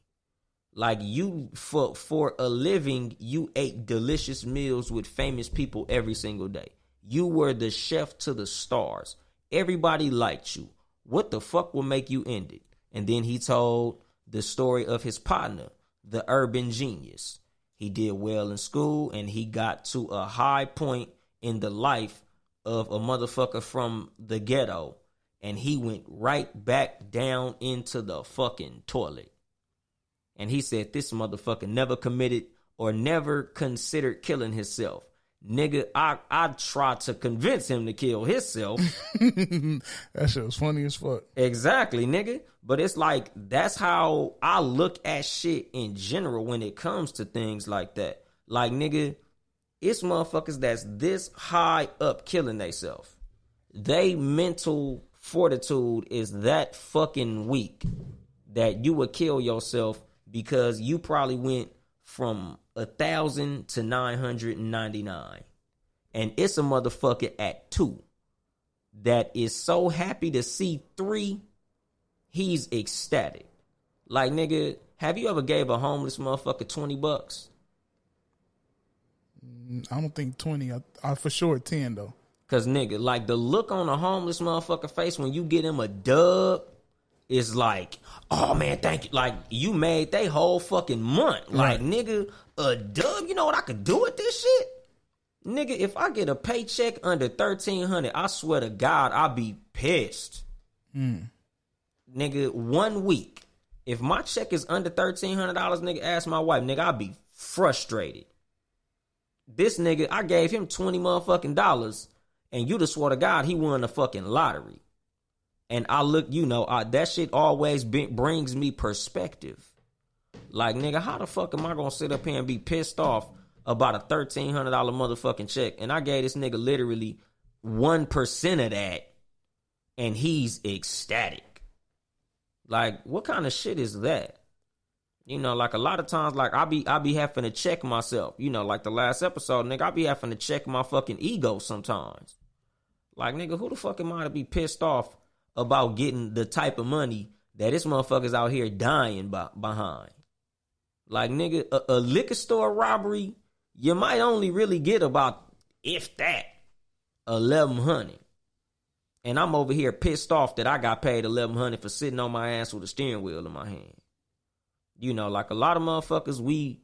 Speaker 1: Like, you, for a living, you ate delicious meals with famous people every single day. You were the chef to the stars. Everybody liked you. What the fuck will make you end it? And then he told the story of his partner, the urban genius. He did well in school, and he got to a high point in the life of a motherfucker from the ghetto, and he went right back down into the fucking toilet. And he said this motherfucker never committed or never considered killing himself. Nigga, I tried to convince him to kill himself.
Speaker 2: That shit was funny as fuck.
Speaker 1: Exactly, nigga. But it's like, that's how I look at shit in general when it comes to things like that. Like, nigga, it's motherfuckers that's this high up killing themselves. They mental fortitude is that fucking weak that you would kill yourself because you probably went from 1,000 to 999. And it's a motherfucker at 2 that is so happy to see 3, he's ecstatic. Like, nigga, have you ever gave a homeless motherfucker $20?
Speaker 2: I don't think 20. I for sure 10 though.
Speaker 1: Cause, nigga, like, the look on a homeless motherfucker face when you get him a dub is like, oh man, thank you. Like, you made they whole fucking month. Like, nigga, a dub, you know what I could do with this shit? Nigga, if I get a paycheck under $1,300, I swear to God, I'll be pissed. Nigga, 1 week. If my check is under $1,300, nigga, ask my wife, nigga, I'll be frustrated. This nigga, I gave him $20 motherfucking dollars, and you'd have swore to God he won the fucking lottery. And I look, you know, that shit always brings me perspective. Like, nigga, how the fuck am I gonna sit up here and be pissed off about a $1,300 motherfucking check? And I gave this nigga literally 1% of that, and he's ecstatic. Like, what kind of shit is that? You know, like, a lot of times, like, I be having to check myself. You know, like the last episode, nigga, I be having to check my fucking ego sometimes. Like, nigga, who the fuck am I to be pissed off about getting the type of money that this motherfucker's out here dying behind? Like, nigga, a liquor store robbery, you might only really get about, if that, 1,100. And I'm over here pissed off that I got paid 1,100 for sitting on my ass with a steering wheel in my hand. You know, like, a lot of motherfuckers, we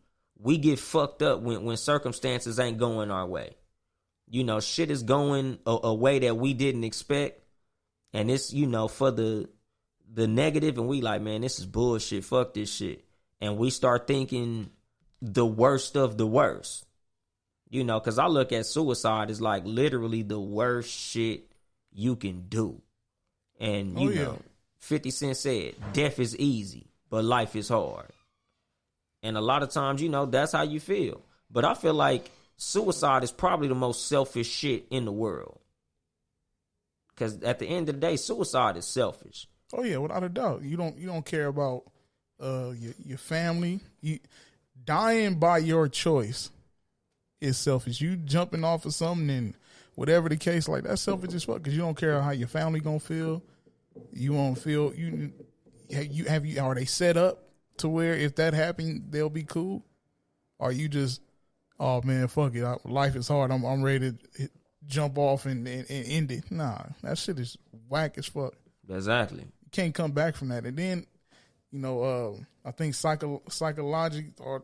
Speaker 1: get fucked up when circumstances ain't going our way. You know, shit is going a way that we didn't expect. And it's, you know, for the negative, and we like, man, this is bullshit. Fuck this shit. And we start thinking the worst of the worst. You know, because I look at suicide as like literally the worst shit you can do. And, you know, 50 Cent said, death is easy, but life is hard. And a lot of times, you know, that's how you feel. But I feel like suicide is probably the most selfish shit in the world. Because at the end of the day, suicide is selfish.
Speaker 2: Oh yeah, without a doubt. You don't care about your family. Dying by your choice is selfish. You jumping off of something and whatever the case, like, that's selfish as fuck. Because you don't care how your family gonna feel. You won't feel are they set up to where if that happened they'll be cool? Or you just, oh man, fuck it, life is hard. I'm ready to jump off and end it. Nah, that shit is whack as fuck.
Speaker 1: Exactly.
Speaker 2: You can't come back from that. And then, you know, I think psychological, or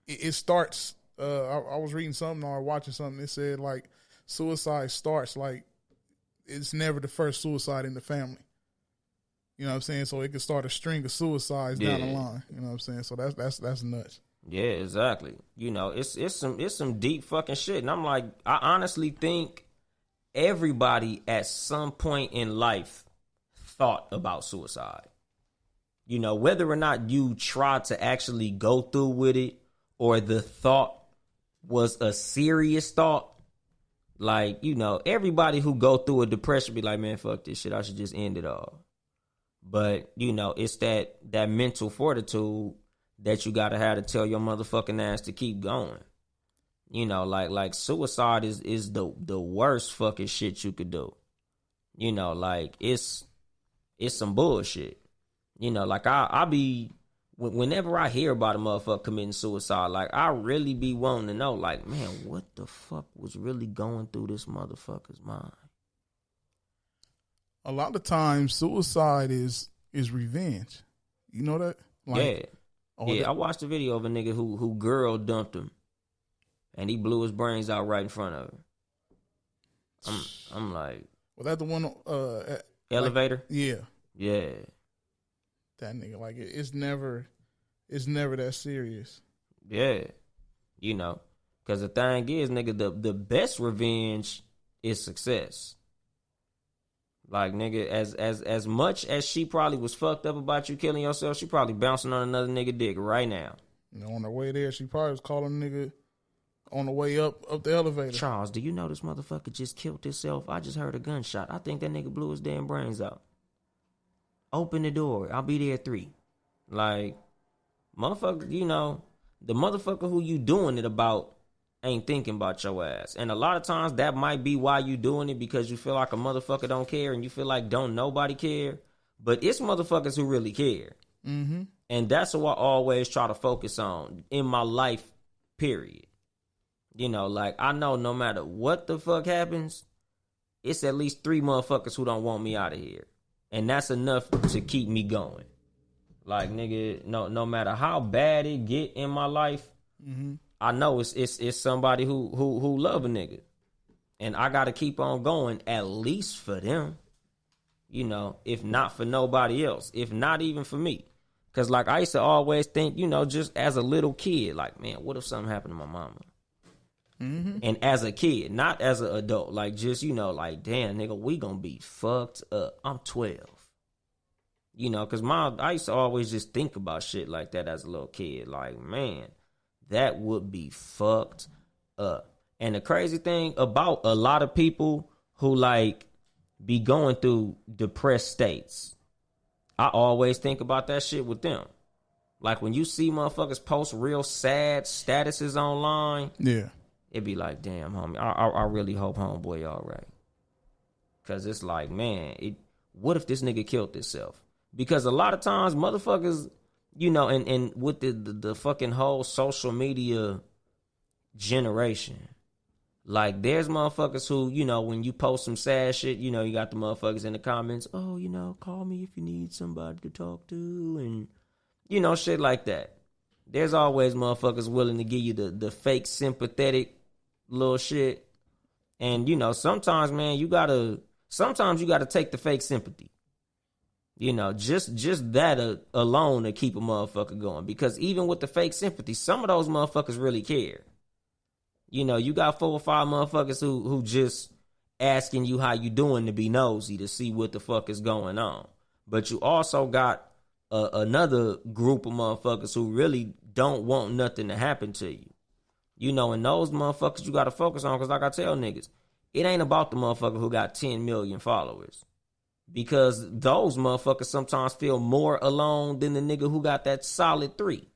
Speaker 2: it starts I was reading something or watching something. It said like suicide starts like it's never the first suicide in the family. You know what I'm saying? So it could start a string of suicides down the line. You know what I'm saying? So that's nuts.
Speaker 1: Yeah, exactly. You know, it's some deep fucking shit. And I'm like, I honestly think everybody at some point in life thought about suicide. You know, whether or not you tried to actually go through with it or the thought was a serious thought, like, you know, everybody who go through a depression be like, man, fuck this shit. I should just end it all. But, you know, it's that mental fortitude that you got to have to tell your motherfucking ass to keep going. You know, like suicide is the worst fucking shit you could do. You know, like it's some bullshit. You know, like I be, whenever I hear about a motherfucker committing suicide, like I really be wanting to know, like, man, what the fuck was really going through this motherfucker's mind?
Speaker 2: A lot of times suicide is revenge. You know that? Like,
Speaker 1: I watched a video of a nigga who girl dumped him and he blew his brains out right in front of her. I'm like,
Speaker 2: was that the one
Speaker 1: elevator?
Speaker 2: Like, yeah.
Speaker 1: Yeah.
Speaker 2: That nigga, like it's never that serious.
Speaker 1: Yeah. You know, because the thing is, nigga, the best revenge is success. Like, nigga, as much as she probably was fucked up about you killing yourself, she probably bouncing on another nigga dick right now.
Speaker 2: You know, on the way there, she probably was calling nigga on the way up the elevator.
Speaker 1: Charles, do you know this motherfucker just killed himself? I just heard a gunshot. I think that nigga blew his damn brains out. Open the door. I'll be there at 3. Like, motherfucker, you know, the motherfucker who you doing it about ain't thinking about your ass. And a lot of times that might be why you doing it, because you feel like a motherfucker don't care and you feel like don't nobody care. But it's motherfuckers who really care.
Speaker 2: Mm-hmm.
Speaker 1: And that's what I always try to focus on in my life, period. You know, like, I know no matter what the fuck happens, it's at least 3 motherfuckers who don't want me out of here. And that's enough to keep me going. Like, nigga, no matter how bad it get in my life,
Speaker 2: mm-hmm.
Speaker 1: I know it's somebody who love a nigga. And I gotta keep on going, at least for them. You know, if not for nobody else. If not even for me. Cause like I used to always think, you know, just as a little kid, like, man, what if something happened to my mama?
Speaker 2: Mm-hmm.
Speaker 1: And as a kid, not as an adult, like just, you know, like, damn, nigga, we gonna be fucked up. I'm 12. You know, because I used to always just think about shit like that as a little kid. Like, man, that would be fucked up. And the crazy thing about a lot of people who, like, be going through depressed states, I always think about that shit with them. Like, when you see motherfuckers post real sad statuses online,
Speaker 2: yeah,
Speaker 1: it be like, damn, homie, I really hope homeboy all right. Because it's like, man, what if this nigga killed himself? Because a lot of times motherfuckers, you know, and with the fucking whole social media generation, like, there's motherfuckers who, you know, when you post some sad shit, you know, you got the motherfuckers in the comments, oh, you know, call me if you need somebody to talk to, and, you know, shit like that. There's always motherfuckers willing to give you the fake sympathetic little shit. And, you know, sometimes, man, you gotta take the fake sympathy. You know, just that alone to keep a motherfucker going. Because even with the fake sympathy, some of those motherfuckers really care. You know, you got 4 or 5 motherfuckers who just asking you how you doing to be nosy to see what the fuck is going on. But you also got another group of motherfuckers who really don't want nothing to happen to you. You know, and those motherfuckers you got to focus on, because like I tell niggas, it ain't about the motherfucker who got 10 million followers. Because those motherfuckers sometimes feel more alone than the nigga who got that solid 3.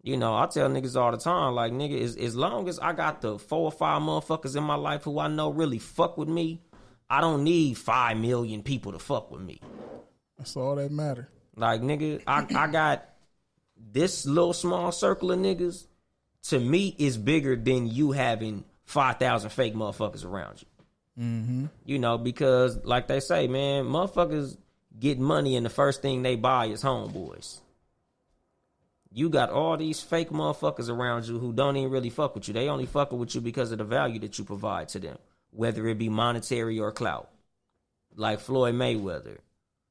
Speaker 1: You know, I tell niggas all the time, like, nigga, as long as I got the 4 or 5 motherfuckers in my life who I know really fuck with me, I don't need 5 million people to fuck with me.
Speaker 2: That's all that matter.
Speaker 1: Like, nigga, I got this little small circle of niggas, to me, is bigger than you having 5,000 fake motherfuckers around you.
Speaker 2: Mm-hmm.
Speaker 1: You know, because like they say, man, motherfuckers get money and the first thing they buy is homeboys. you got all these fake motherfuckers around you who don't even really fuck with you. They only fucking with you because of the value that you provide to them, whether it be monetary or clout. Like Floyd Mayweather,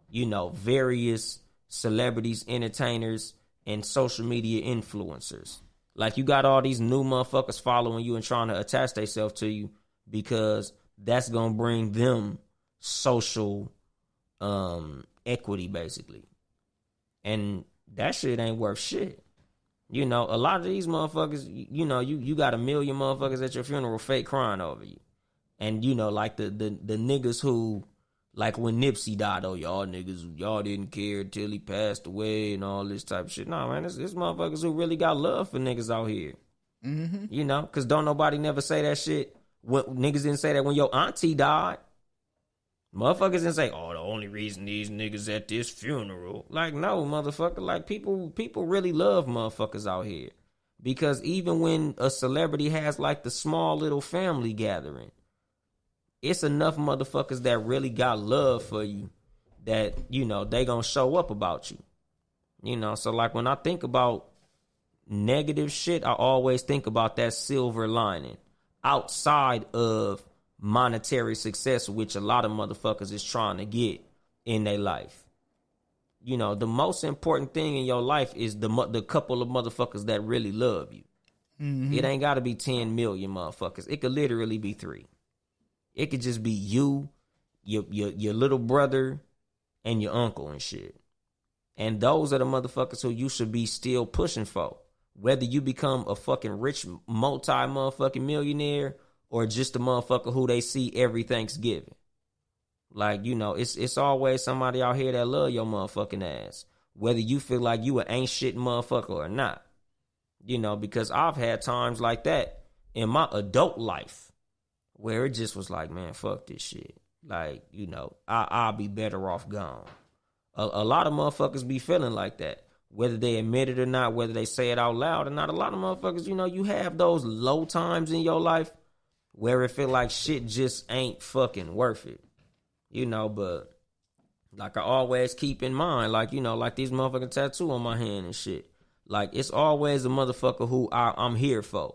Speaker 1: you know, various celebrities, entertainers, and social media influencers. Like, you got all these new motherfuckers following you and trying to attach themselves to you because that's going to bring them social equity, basically. And that shit ain't worth shit. You know, a lot of these motherfuckers, you know, you got a million motherfuckers at your funeral fake crying over you. And, you know, like the niggas who, like when Nipsey died, oh, y'all niggas, y'all didn't care till he passed away and all this type of shit. No, man, it's motherfuckers who really got love for niggas out here. Mm-hmm. You know, because don't nobody never say that shit. Niggas didn't say that when your auntie died. Motherfuckers didn't say, oh, the only reason these niggas at this funeral. Like, no, motherfucker. Like, people really love motherfuckers out here. Because even when a celebrity has, like, the small little family gathering, it's enough motherfuckers that really got love for you that, you know, they gonna show up about you. You know, so, like, when I think about negative shit, I always think about that silver lining outside of monetary success, which a lot of motherfuckers is trying to get in their life. You know, the most important thing in your life is the couple of motherfuckers that really love you. Mm-hmm. It ain't got to be 10 million motherfuckers. It could literally be 3. It could just be you, your little brother, and your uncle and shit. And those are the motherfuckers who you should be still pushing for. Whether you become a fucking rich multi-motherfucking millionaire or just a motherfucker who they see every Thanksgiving. Like, you know, it's always somebody out here that love your motherfucking ass. Whether you feel like you an ain't shit motherfucker or not. You know, because I've had times like that in my adult life where it just was like, man, fuck this shit. Like, you know, I'll be better off gone. A lot of motherfuckers be feeling like that. Whether they admit it or not, whether they say it out loud or not. A lot of motherfuckers, you know, you have those low times in your life where it feel like shit just ain't fucking worth it. You know, but like I always keep in mind, like, you know, like these motherfucking tattoo on my hand and shit. Like, it's always a motherfucker who I'm here for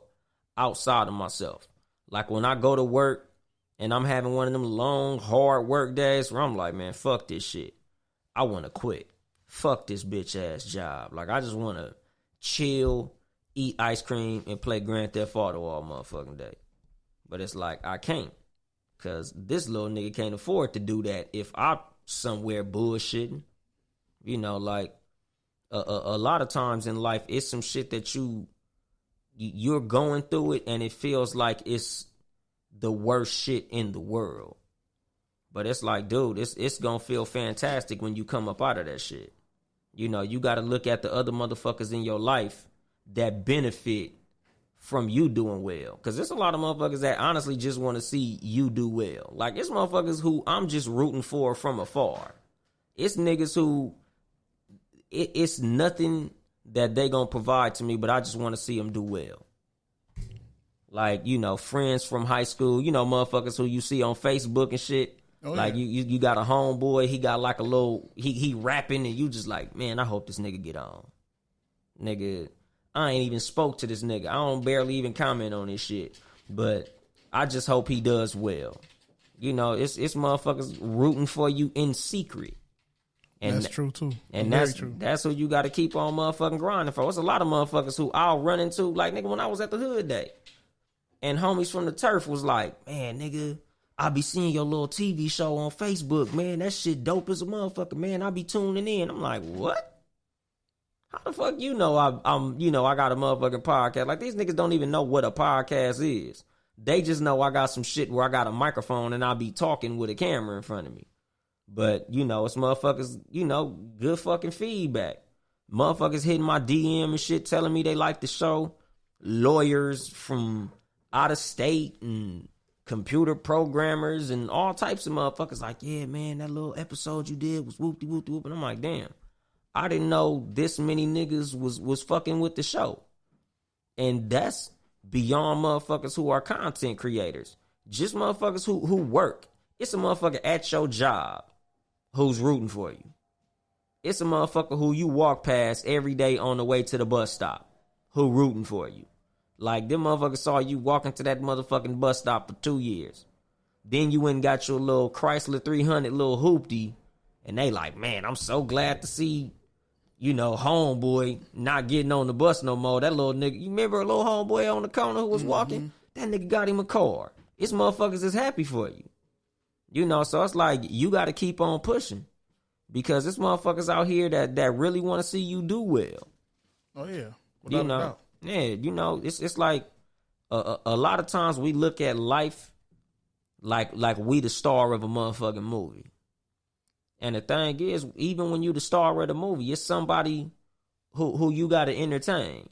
Speaker 1: outside of myself. Like, when I go to work and I'm having one of them long, hard work days where I'm like, man, fuck this shit. I want to quit. Fuck this bitch ass job. Like, I just want to chill, eat ice cream, and play Grand Theft Auto all motherfucking day. But it's like, I can't. Because this little nigga can't afford to do that if I'm somewhere bullshitting. You know, like, a lot of times in life, it's some shit that you're going through it, and it feels like it's the worst shit in the world. But it's like, dude, it's going to feel fantastic when you come up out of that shit. You know, you got to look at the other motherfuckers in your life that benefit from you doing well. Because there's a lot of motherfuckers that honestly just want to see you do well. Like, it's motherfuckers who I'm just rooting for from afar. It's niggas who, it's nothing that they going to provide to me, but I just want to see them do well. Like, you know, friends from high school, you know, motherfuckers who you see on Facebook and shit. Oh, like, yeah. you got a homeboy, he got like a little, he rapping, and you just like, man, I hope this nigga get on. Nigga, I ain't even spoke to this nigga. I don't barely even comment on this shit. But I just hope he does well. You know, it's motherfuckers rooting for you in secret. And
Speaker 2: that's true, too.
Speaker 1: And that's true. That's who you got to keep on motherfucking grinding for. It's a lot of motherfuckers who I'll run into, like, nigga, when I was at the hood day. And homies from the turf was like, man, nigga, I be seeing your little TV show on Facebook, man. That shit dope as a motherfucker, man. I be tuning in. I'm like, what? How the fuck you know I'm you know, I got a motherfucking podcast? Like, these niggas don't even know what a podcast is. They just know I got some shit where I got a microphone and I be talking with a camera in front of me. But, you know, it's motherfuckers, you know, good fucking feedback. Motherfuckers hitting my DM and shit telling me they like the show. Lawyers from out of state and computer programmers and all types of motherfuckers like, yeah, man, that little episode you did was whoop-de-whoop-de-whoop. And I'm like, damn, I didn't know this many niggas was fucking with the show. And that's beyond motherfuckers who are content creators. Just motherfuckers who work. It's a motherfucker at your job who's rooting for you. it's a motherfucker who you walk past every day on the way to the bus stop who rooting for you. Like, them motherfuckers saw you walking to that motherfucking bus stop for 2 years. Then you went and got your little Chrysler 300 little hoopty, and they like, man, I'm so glad to see, you know, homeboy not getting on the bus no more. That little nigga, you remember a little homeboy on the corner who was walking? That nigga got him a car. It's motherfuckers is happy for you. You know, so it's like, you got to keep on pushing. Because there's motherfuckers out here that really want to see you do well.
Speaker 2: Oh, yeah. Without
Speaker 1: You
Speaker 2: a
Speaker 1: know,
Speaker 2: doubt.
Speaker 1: yeah, you know, it's like a lot of times we look at life like we the star of a motherfucking movie. And the thing is, even when you the star of the movie, it's somebody who you got to entertain.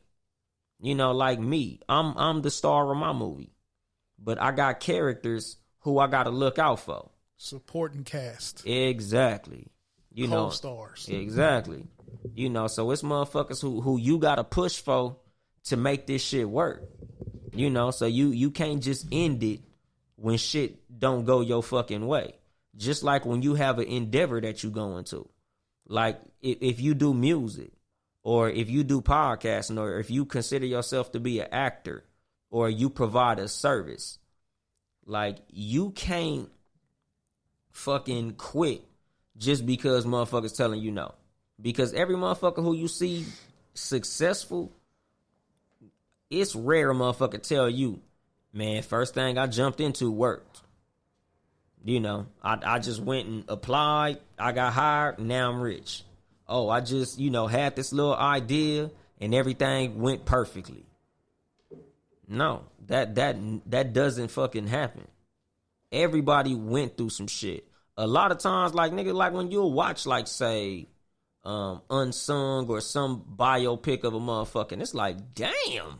Speaker 1: You know, like me, I'm the star of my movie, but I got characters who I got to look out for.
Speaker 2: Supporting cast.
Speaker 1: Exactly. You know,
Speaker 2: Co-stars.
Speaker 1: Exactly. You know, so it's motherfuckers who you got to push for to make this shit work. You know, so you can't just end it when shit don't go your fucking way. Just like when you have an endeavor that you go into. Like, if you do music, or if you do podcasting, or if you consider yourself to be an actor, or you provide a service, like, you can't fucking quit just because motherfuckers telling you no. Because every motherfucker who you see successful, it's rare a motherfucker tell you, man, first thing I jumped into worked. You know, I just went and applied, I got hired, and now I'm rich. Oh, I just, you know, had this little idea and everything went perfectly. No, that doesn't fucking happen. Everybody went through some shit. A lot of times, like, nigga, like when you'll watch, like, say, Unsung or some biopic of a motherfucker, it's like, damn,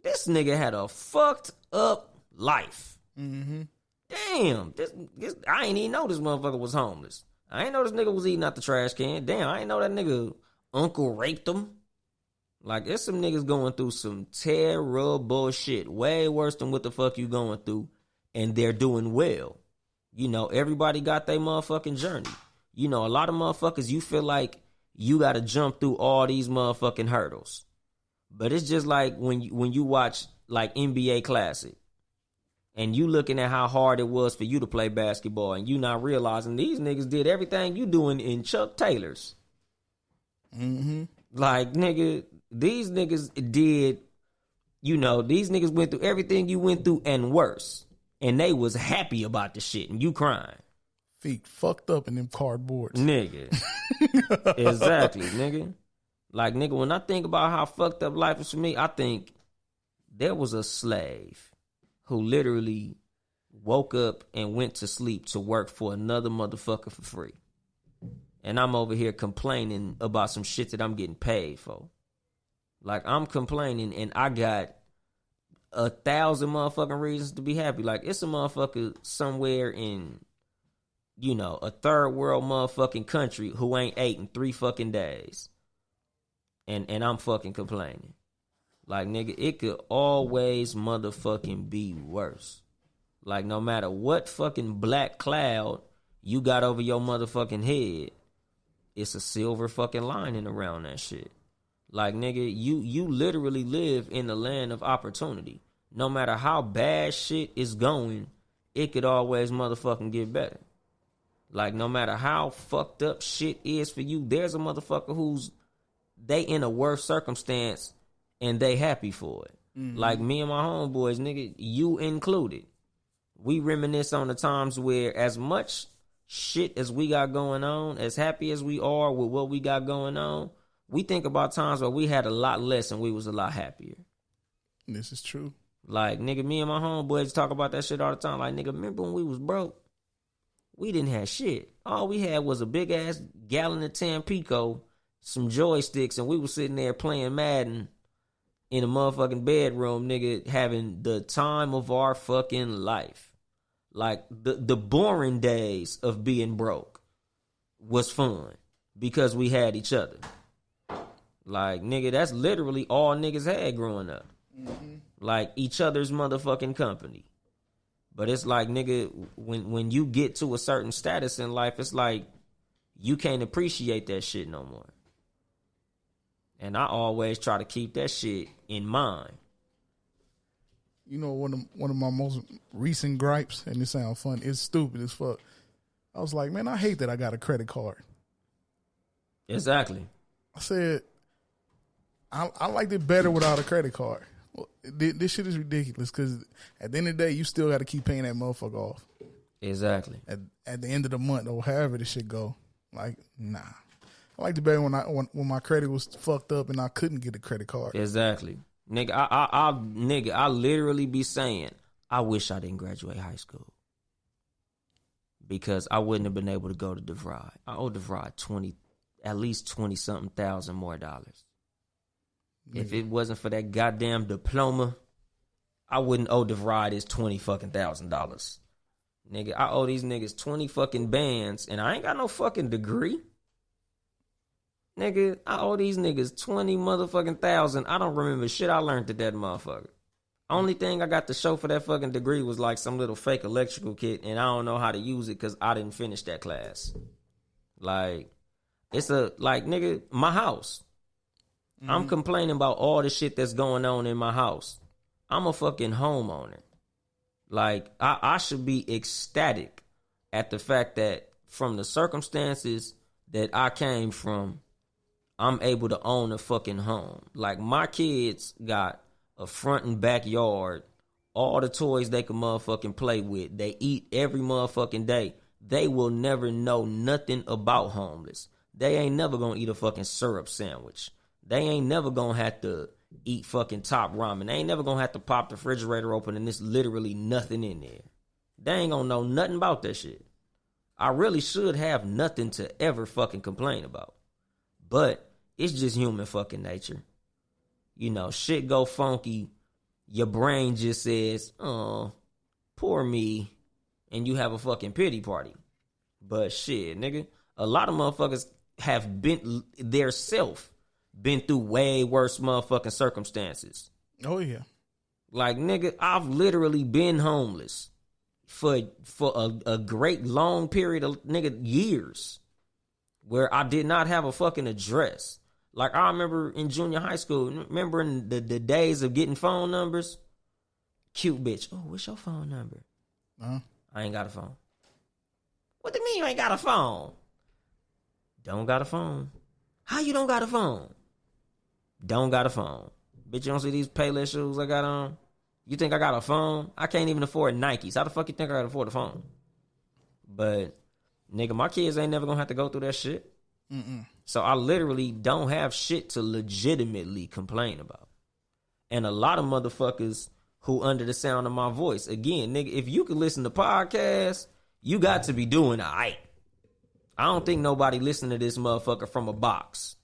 Speaker 1: this nigga had a fucked up life.
Speaker 2: Mm-hmm.
Speaker 1: Damn, this I ain't even know this motherfucker was homeless. I ain't know this nigga was eating out the trash can. Damn, I ain't know that nigga uncle raped him. Like, there's some niggas going through some terrible shit, way worse than what the fuck you going through, and they're doing well. You know, everybody got their motherfucking journey. You know, a lot of motherfuckers, you feel like you got to jump through all these motherfucking hurdles. But it's just like when you watch, like, NBA Classic, and you looking at how hard it was for you to play basketball, and you not realizing these niggas did everything you doing in Chuck Taylors.
Speaker 2: Mm-hmm.
Speaker 1: Like, nigga, these niggas did, you know, these niggas went through everything you went through and worse. And they was happy about the shit, and you crying.
Speaker 2: Feet fucked up in them cardboards.
Speaker 1: Nigga. Exactly, nigga. Like, nigga, when I think about how fucked up life is for me, I think there was a slave who literally woke up and went to sleep to work for another motherfucker for free. And I'm over here complaining about some shit that I'm getting paid for. Like, I'm complaining and I got 1,000 motherfucking reasons to be happy. Like, it's a motherfucker somewhere in, you know, a third world motherfucking country who ain't ate in 3 fucking days. And I'm fucking complaining. Like, nigga, it could always motherfucking be worse. Like, no matter what fucking black cloud you got over your motherfucking head, it's a silver fucking lining around that shit. Like, nigga, you literally live in the land of opportunity. No matter how bad shit is going, it could always motherfucking get better. Like, no matter how fucked up shit is for you, there's a motherfucker who's, they in a worse circumstance and they happy for it. Mm-hmm. Like me and my homeboys, nigga, you included. We reminisce on the times where as much shit as we got going on, as happy as we are with what we got going on, we think about times where we had a lot less and we was a lot happier.
Speaker 2: This is true.
Speaker 1: Like, nigga, me and my homeboys talk about that shit all the time. Like, nigga, remember when we was broke? We didn't have shit. All we had was a big-ass gallon of Tampico, some joysticks, and we was sitting there playing Madden in a motherfucking bedroom, nigga, having the time of our fucking life. Like, the boring days of being broke was fun because we had each other. Like, nigga, that's literally all niggas had growing up. Mm-hmm. Like, each other's motherfucking company. But it's like, nigga, when you get to a certain status in life, it's like you can't appreciate that shit no more. And I always try to keep that shit in mind.
Speaker 2: You know, one of my most recent gripes, and it sounds fun, it's stupid as fuck. I was like, man, I hate that I got a credit card.
Speaker 1: Exactly.
Speaker 2: I said, I liked it better without a credit card. Well, this shit is ridiculous because at the end of the day, you still got to keep paying that motherfucker off.
Speaker 1: Exactly.
Speaker 2: At the end of the month or however this shit go. Like, nah. I liked it better when my credit was fucked up and I couldn't get a credit card.
Speaker 1: Exactly. Nigga, I literally be saying, I wish I didn't graduate high school. Because I wouldn't have been able to go to DeVry. I owe DeVry at least 20-something thousand more dollars. If it wasn't for that goddamn diploma, I wouldn't owe DeVry this $20,000. Nigga, I owe these niggas 20 fucking bands, and I ain't got no fucking degree. Nigga, I owe these niggas 20 motherfucking thousand. I don't remember shit I learned at that motherfucker. Only thing I got to show for that fucking degree was like some little fake electrical kit, and I don't know how to use it because I didn't finish that class. Like, nigga, my house. Mm-hmm. I'm complaining about all the shit that's going on in my house. I'm a fucking homeowner. Like, I should be ecstatic at the fact that from the circumstances that I came from, I'm able to own a fucking home. Like, my kids got a front and backyard, all the toys they can motherfucking play with. They eat every motherfucking day. They will never know nothing about homeless. They ain't never gonna eat a fucking syrup sandwich. They ain't never gonna have to eat fucking top ramen. They ain't never gonna have to pop the refrigerator open and there's literally nothing in there. They ain't gonna know nothing about that shit. I really should have nothing to ever fucking complain about. But it's just human fucking nature. You know, shit go funky. Your brain just says, oh, poor me. And you have a fucking pity party. But shit, nigga, a lot of motherfuckers have been been through way worse motherfucking circumstances.
Speaker 2: Oh, yeah.
Speaker 1: Like, nigga, I've literally been homeless for a great long period of, nigga, years where I did not have a fucking address. Like, I remember in junior high school, remember in the days of getting phone numbers? Cute bitch. Oh, what's your phone number?
Speaker 2: Uh-huh.
Speaker 1: I ain't got a phone. What do you mean you ain't got a phone? Don't got a phone. How you don't got a phone? Don't got a phone. Bitch, you don't see these Payless shoes I got on? You think I got a phone? I can't even afford Nikes. How the fuck you think I can afford a phone? But, nigga, my kids ain't never gonna have to go through that shit.
Speaker 2: Mm-mm.
Speaker 1: So I literally don't have shit to legitimately complain about. And a lot of motherfuckers who under the sound of my voice, again, nigga, if you can listen to podcasts, you got to be doing all right. I don't think nobody listening to this motherfucker from a box.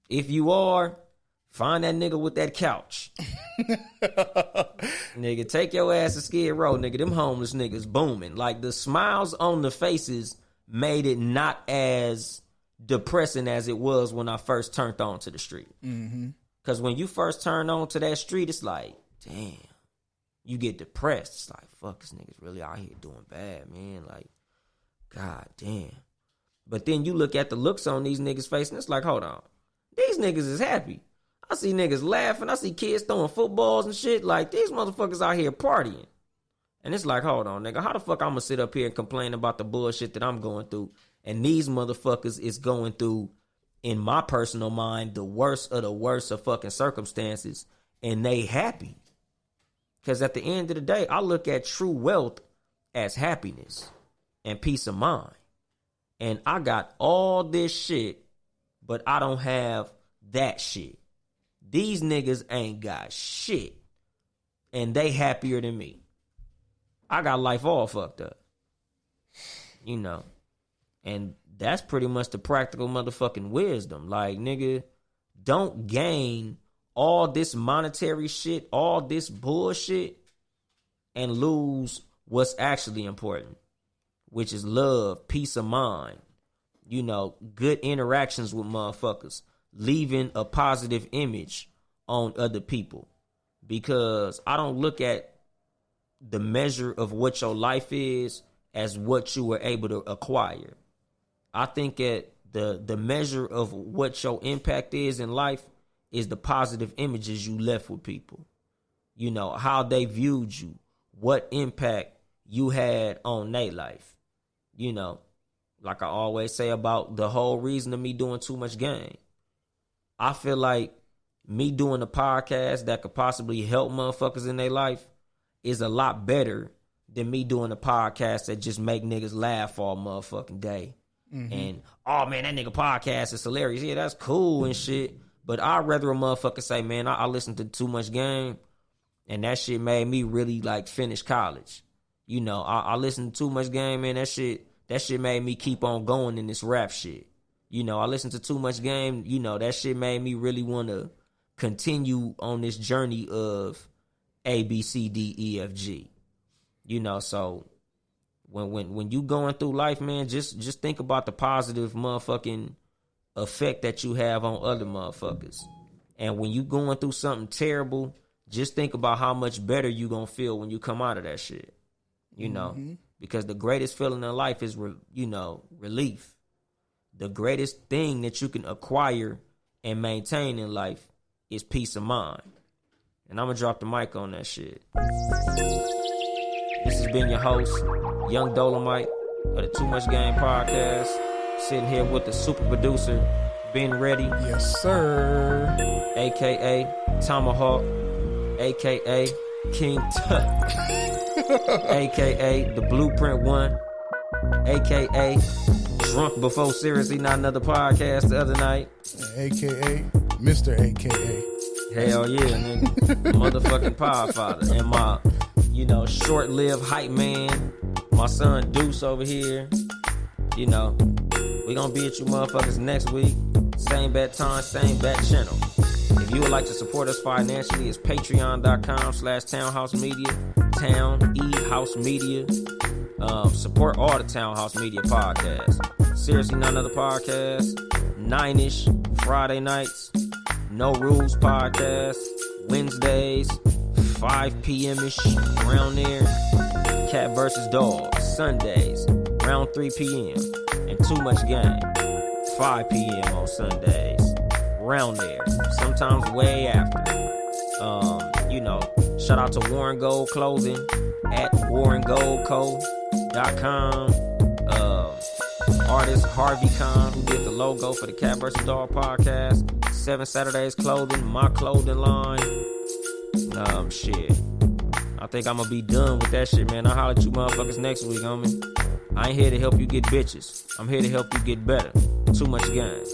Speaker 1: If you are, find that nigga with that couch. Nigga, take your ass to Skid Row, nigga. Them homeless niggas booming. Like, the smiles on the faces made it not as depressing as it was when I first turned onto the street.
Speaker 2: Mm-hmm.
Speaker 1: Because when you first turn onto that street, it's like, damn. You get depressed. It's like, fuck, this nigga's really out here doing bad, man. Like, god damn. But then you look at the looks on these niggas' face, and it's like, hold on. These niggas is happy. I see niggas laughing. I see kids throwing footballs and shit. Like, these motherfuckers out here partying. And it's like, hold on, nigga. How the fuck I'm gonna sit up here and complain about the bullshit that I'm going through? And these motherfuckers is going through, in my personal mind, the worst of fucking circumstances. And they happy. Because at the end of the day, I look at true wealth as happiness and peace of mind. And I got all this shit, but I don't have that shit. These niggas ain't got shit. And they happier than me. I got life all fucked up. You know. And that's pretty much the practical motherfucking wisdom. Like, nigga, don't gain all this monetary shit, all this bullshit, and lose what's actually important, which is love, peace of mind, you know, good interactions with motherfuckers, leaving a positive image on other people. Because I don't look at the measure of what your life is as what you were able to acquire. I think that the measure of what your impact is in life is the positive images you left with people. You know, how they viewed you, what impact you had on their life. You know, like I always say about the whole reason of me doing Too Much Game. I feel like me doing a podcast that could possibly help motherfuckers in their life is a lot better than me doing a podcast that just make niggas laugh all motherfucking day. Mm-hmm. And, oh man, that nigga podcast is hilarious. Yeah, that's cool and shit. But I'd rather a motherfucker say, man, I listened to Too Much Game and that shit made me really like finish college. You know, I listened to Too Much Game, man, that shit made me keep on going in this rap shit. You know, I listened to Too Much Game, you know, that shit made me really want to continue on this journey of A, B, C, D, E, F, G. You know, so when you going through life, man, just think about the positive motherfucking effect that you have on other motherfuckers. And when you going through something terrible, just think about how much better you gonna feel when you come out of that shit. You know, because the greatest feeling in life is, relief. The greatest thing that you can acquire and maintain in life is peace of mind. And I'm gonna drop the mic on that shit. This has been your host, Young Dolemite of the Too Much Game podcast. Sitting here with the super producer, Ben Ready.
Speaker 2: Yes, sir.
Speaker 1: AKA Tomahawk, AKA King Tut, AKA The Blueprint One, AKA Drunk Before Seriously Not Another Podcast the other night,
Speaker 2: AKA Mr. AKA.
Speaker 1: Hell yeah, nigga. Motherfucking Power Father. And my, short-lived hype man, my son Deuce over here. You know, we gonna be at you motherfuckers next week. Same bat time, same bat channel. If you would like to support us financially, it's patreon.com/Townhouse Media. Town E House Media. Support all the Townhouse Media podcasts. Seriously Not Another Podcast. 9-ish Friday nights. No Rules Podcast. Wednesdays, 5 p.m.ish, around there. Cat vs. Dog. Sundays, around 3 p.m. And Too Much Game, 5 p.m. on Sundays. Around there. Sometimes way after. Shout out to Warren Gold Clothing at warrengoldco.com. Artist Harvey Khan, who did the logo for the Cat vs. Dog podcast. 7 Saturdays Clothing, my clothing line. Shit. I think I'm gonna be done with that shit, man. I'll holler at you motherfuckers next week, homie. I ain't here to help you get bitches. I'm here to help you get better. Too Much Game.